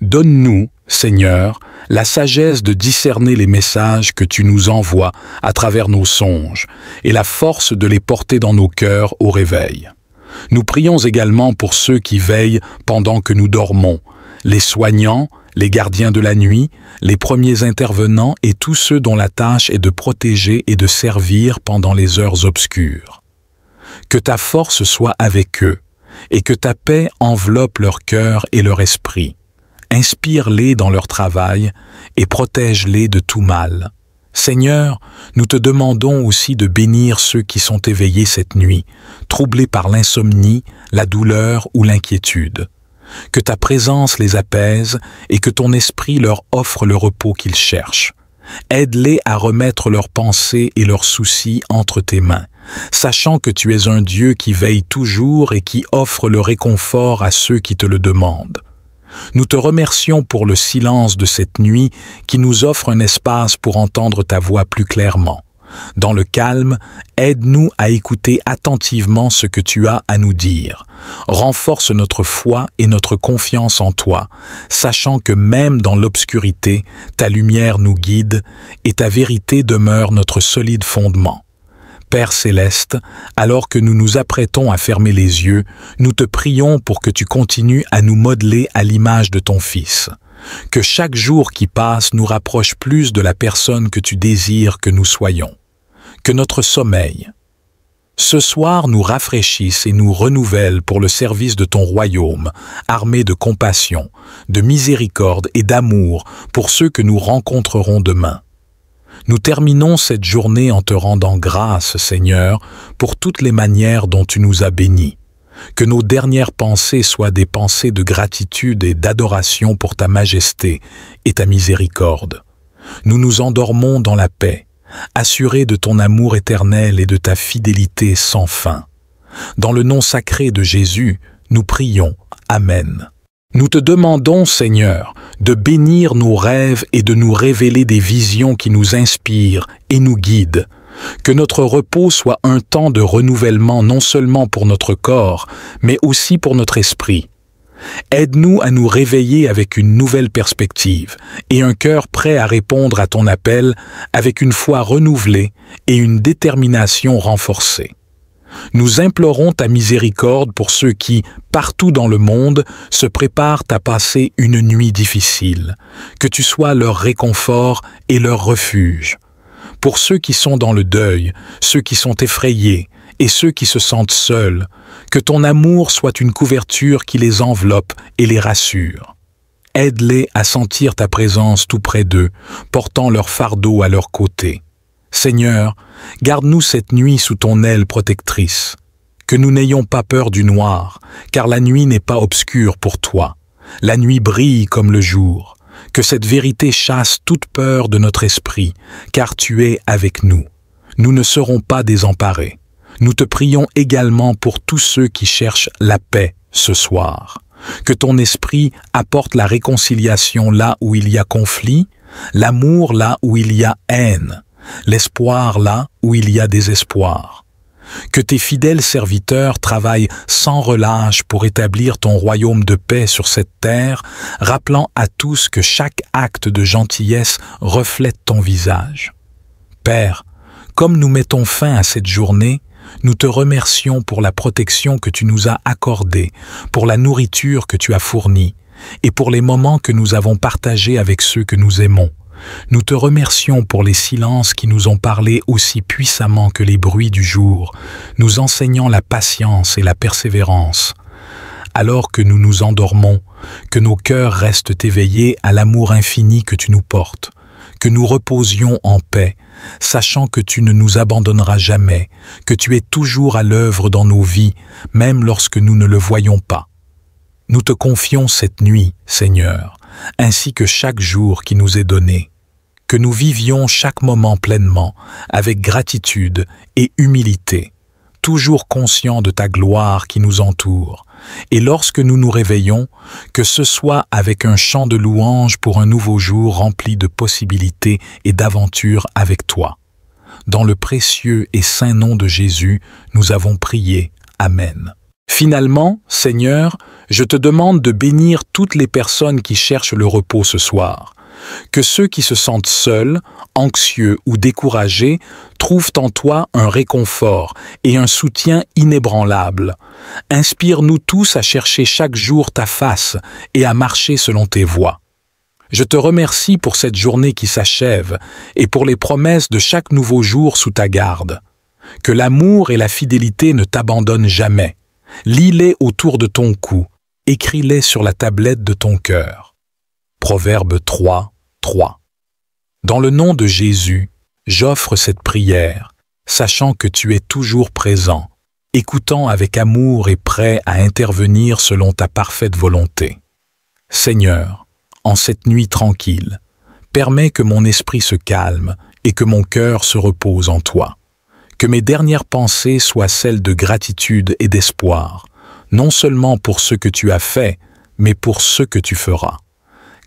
Donne-nous, Seigneur, la sagesse de discerner les messages que tu nous envoies à travers nos songes et la force de les porter dans nos cœurs au réveil. Nous prions également pour ceux qui veillent pendant que nous dormons, les soignants, les gardiens de la nuit, les premiers intervenants et tous ceux dont la tâche est de protéger et de servir pendant les heures obscures. Que ta force soit avec eux et que ta paix enveloppe leur cœur et leur esprit. Inspire-les dans leur travail et protège-les de tout mal. Seigneur, nous te demandons aussi de bénir ceux qui sont éveillés cette nuit, troublés par l'insomnie, la douleur ou l'inquiétude. Que ta présence les apaise et que ton esprit leur offre le repos qu'ils cherchent. Aide-les à remettre leurs pensées et leurs soucis entre tes mains, sachant que tu es un Dieu qui veille toujours et qui offre le réconfort à ceux qui te le demandent. Nous te remercions pour le silence de cette nuit qui nous offre un espace pour entendre ta voix plus clairement. Dans le calme, aide-nous à écouter attentivement ce que tu as à nous dire. Renforce notre foi et notre confiance en toi, sachant que même dans l'obscurité, ta lumière nous guide et ta vérité demeure notre solide fondement. Père céleste, alors que nous nous apprêtons à fermer les yeux, nous te prions pour que tu continues à nous modeler à l'image de ton Fils. Que chaque jour qui passe nous rapproche plus de la personne que tu désires que nous soyons. Que notre sommeil, ce soir, nous rafraîchisse et nous renouvelle pour le service de ton royaume, armé de compassion, de miséricorde et d'amour pour ceux que nous rencontrerons demain. Nous terminons cette journée en te rendant grâce, Seigneur, pour toutes les manières dont tu nous as bénis. Que nos dernières pensées soient des pensées de gratitude et d'adoration pour ta majesté et ta miséricorde. Nous nous endormons dans la paix, assurés de ton amour éternel et de ta fidélité sans fin. Dans le nom sacré de Jésus, nous prions. Amen. Nous te demandons, Seigneur, de bénir nos rêves et de nous révéler des visions qui nous inspirent et nous guident. Que notre repos soit un temps de renouvellement non seulement pour notre corps, mais aussi pour notre esprit. Aide-nous à nous réveiller avec une nouvelle perspective et un cœur prêt à répondre à ton appel avec une foi renouvelée et une détermination renforcée. Nous implorons ta miséricorde pour ceux qui, partout dans le monde, se préparent à passer une nuit difficile. Que tu sois leur réconfort et leur refuge. Pour ceux qui sont dans le deuil, ceux qui sont effrayés et ceux qui se sentent seuls, que ton amour soit une couverture qui les enveloppe et les rassure. Aide-les à sentir ta présence tout près d'eux, portant leur fardeau à leur côté. Seigneur, garde-nous cette nuit sous ton aile protectrice. Que nous n'ayons pas peur du noir, car la nuit n'est pas obscure pour toi. La nuit brille comme le jour. Que cette vérité chasse toute peur de notre esprit, car tu es avec nous. Nous ne serons pas désemparés. Nous te prions également pour tous ceux qui cherchent la paix ce soir. Que ton esprit apporte la réconciliation là où il y a conflit, l'amour là où il y a haine, l'espoir là où il y a désespoir. Que tes fidèles serviteurs travaillent sans relâche pour établir ton royaume de paix sur cette terre, rappelant à tous que chaque acte de gentillesse reflète ton visage. Père, comme nous mettons fin à cette journée, nous te remercions pour la protection que tu nous as accordée, pour la nourriture que tu as fournie, et pour les moments que nous avons partagés avec ceux que nous aimons. Nous te remercions pour les silences qui nous ont parlé aussi puissamment que les bruits du jour, nous enseignant la patience et la persévérance. Alors que nous nous endormons, que nos cœurs restent éveillés à l'amour infini que tu nous portes, que nous reposions en paix, sachant que tu ne nous abandonneras jamais, que tu es toujours à l'œuvre dans nos vies, même lorsque nous ne le voyons pas. Nous te confions cette nuit, Seigneur, ainsi que chaque jour qui nous est donné. Que nous vivions chaque moment pleinement, avec gratitude et humilité, toujours conscients de ta gloire qui nous entoure. Et lorsque nous nous réveillons, que ce soit avec un chant de louange pour un nouveau jour rempli de possibilités et d'aventures avec toi. Dans le précieux et saint nom de Jésus, nous avons prié. Amen. Finalement, Seigneur, je te demande de bénir toutes les personnes qui cherchent le repos ce soir. Que ceux qui se sentent seuls, anxieux ou découragés trouvent en toi un réconfort et un soutien inébranlable. Inspire-nous tous à chercher chaque jour ta face et à marcher selon tes voies. Je te remercie pour cette journée qui s'achève et pour les promesses de chaque nouveau jour sous ta garde. Que l'amour et la fidélité ne t'abandonnent jamais. Lis-les autour de ton cou, écris-les sur la tablette de ton cœur. Proverbe 3, 3. Dans le nom de Jésus, j'offre cette prière, sachant que tu es toujours présent, écoutant avec amour et prêt à intervenir selon ta parfaite volonté. Seigneur, en cette nuit tranquille, permets que mon esprit se calme et que mon cœur se repose en toi. Que mes dernières pensées soient celles de gratitude et d'espoir, non seulement pour ce que tu as fait, mais pour ce que tu feras.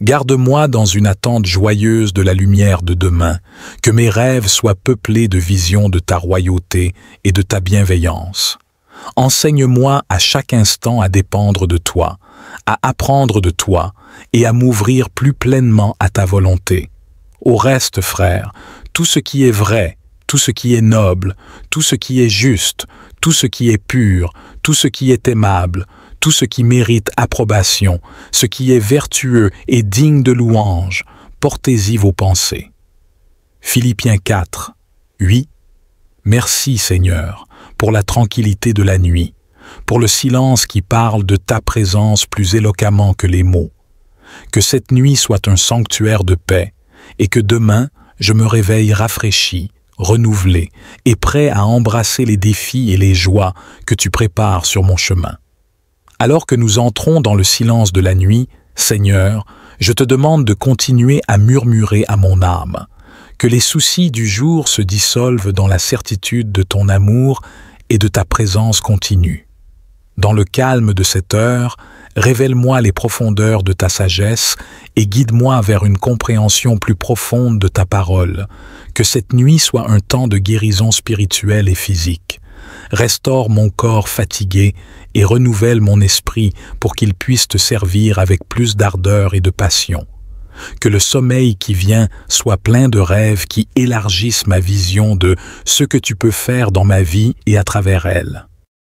Garde-moi dans une attente joyeuse de la lumière de demain, que mes rêves soient peuplés de visions de ta royauté et de ta bienveillance. Enseigne-moi à chaque instant à dépendre de toi, à apprendre de toi et à m'ouvrir plus pleinement à ta volonté. Au reste, frère, tout ce qui est vrai, tout ce qui est noble, tout ce qui est juste, tout ce qui est pur, tout ce qui est aimable, tout ce qui mérite approbation, ce qui est vertueux et digne de louange, portez-y vos pensées. Philippiens 4, 8. Merci Seigneur pour la tranquillité de la nuit, pour le silence qui parle de ta présence plus éloquemment que les mots. Que cette nuit soit un sanctuaire de paix et que demain je me réveille rafraîchi, renouvelé et prêt à embrasser les défis et les joies que tu prépares sur mon chemin. Alors que nous entrons dans le silence de la nuit, Seigneur, je te demande de continuer à murmurer à mon âme, que les soucis du jour se dissolvent dans la certitude de ton amour et de ta présence continue. Dans le calme de cette heure, révèle-moi les profondeurs de ta sagesse et guide-moi vers une compréhension plus profonde de ta parole. Que cette nuit soit un temps de guérison spirituelle et physique. Restaure mon corps fatigué et renouvelle mon esprit pour qu'il puisse te servir avec plus d'ardeur et de passion. Que le sommeil qui vient soit plein de rêves qui élargissent ma vision de ce que tu peux faire dans ma vie et à travers elle.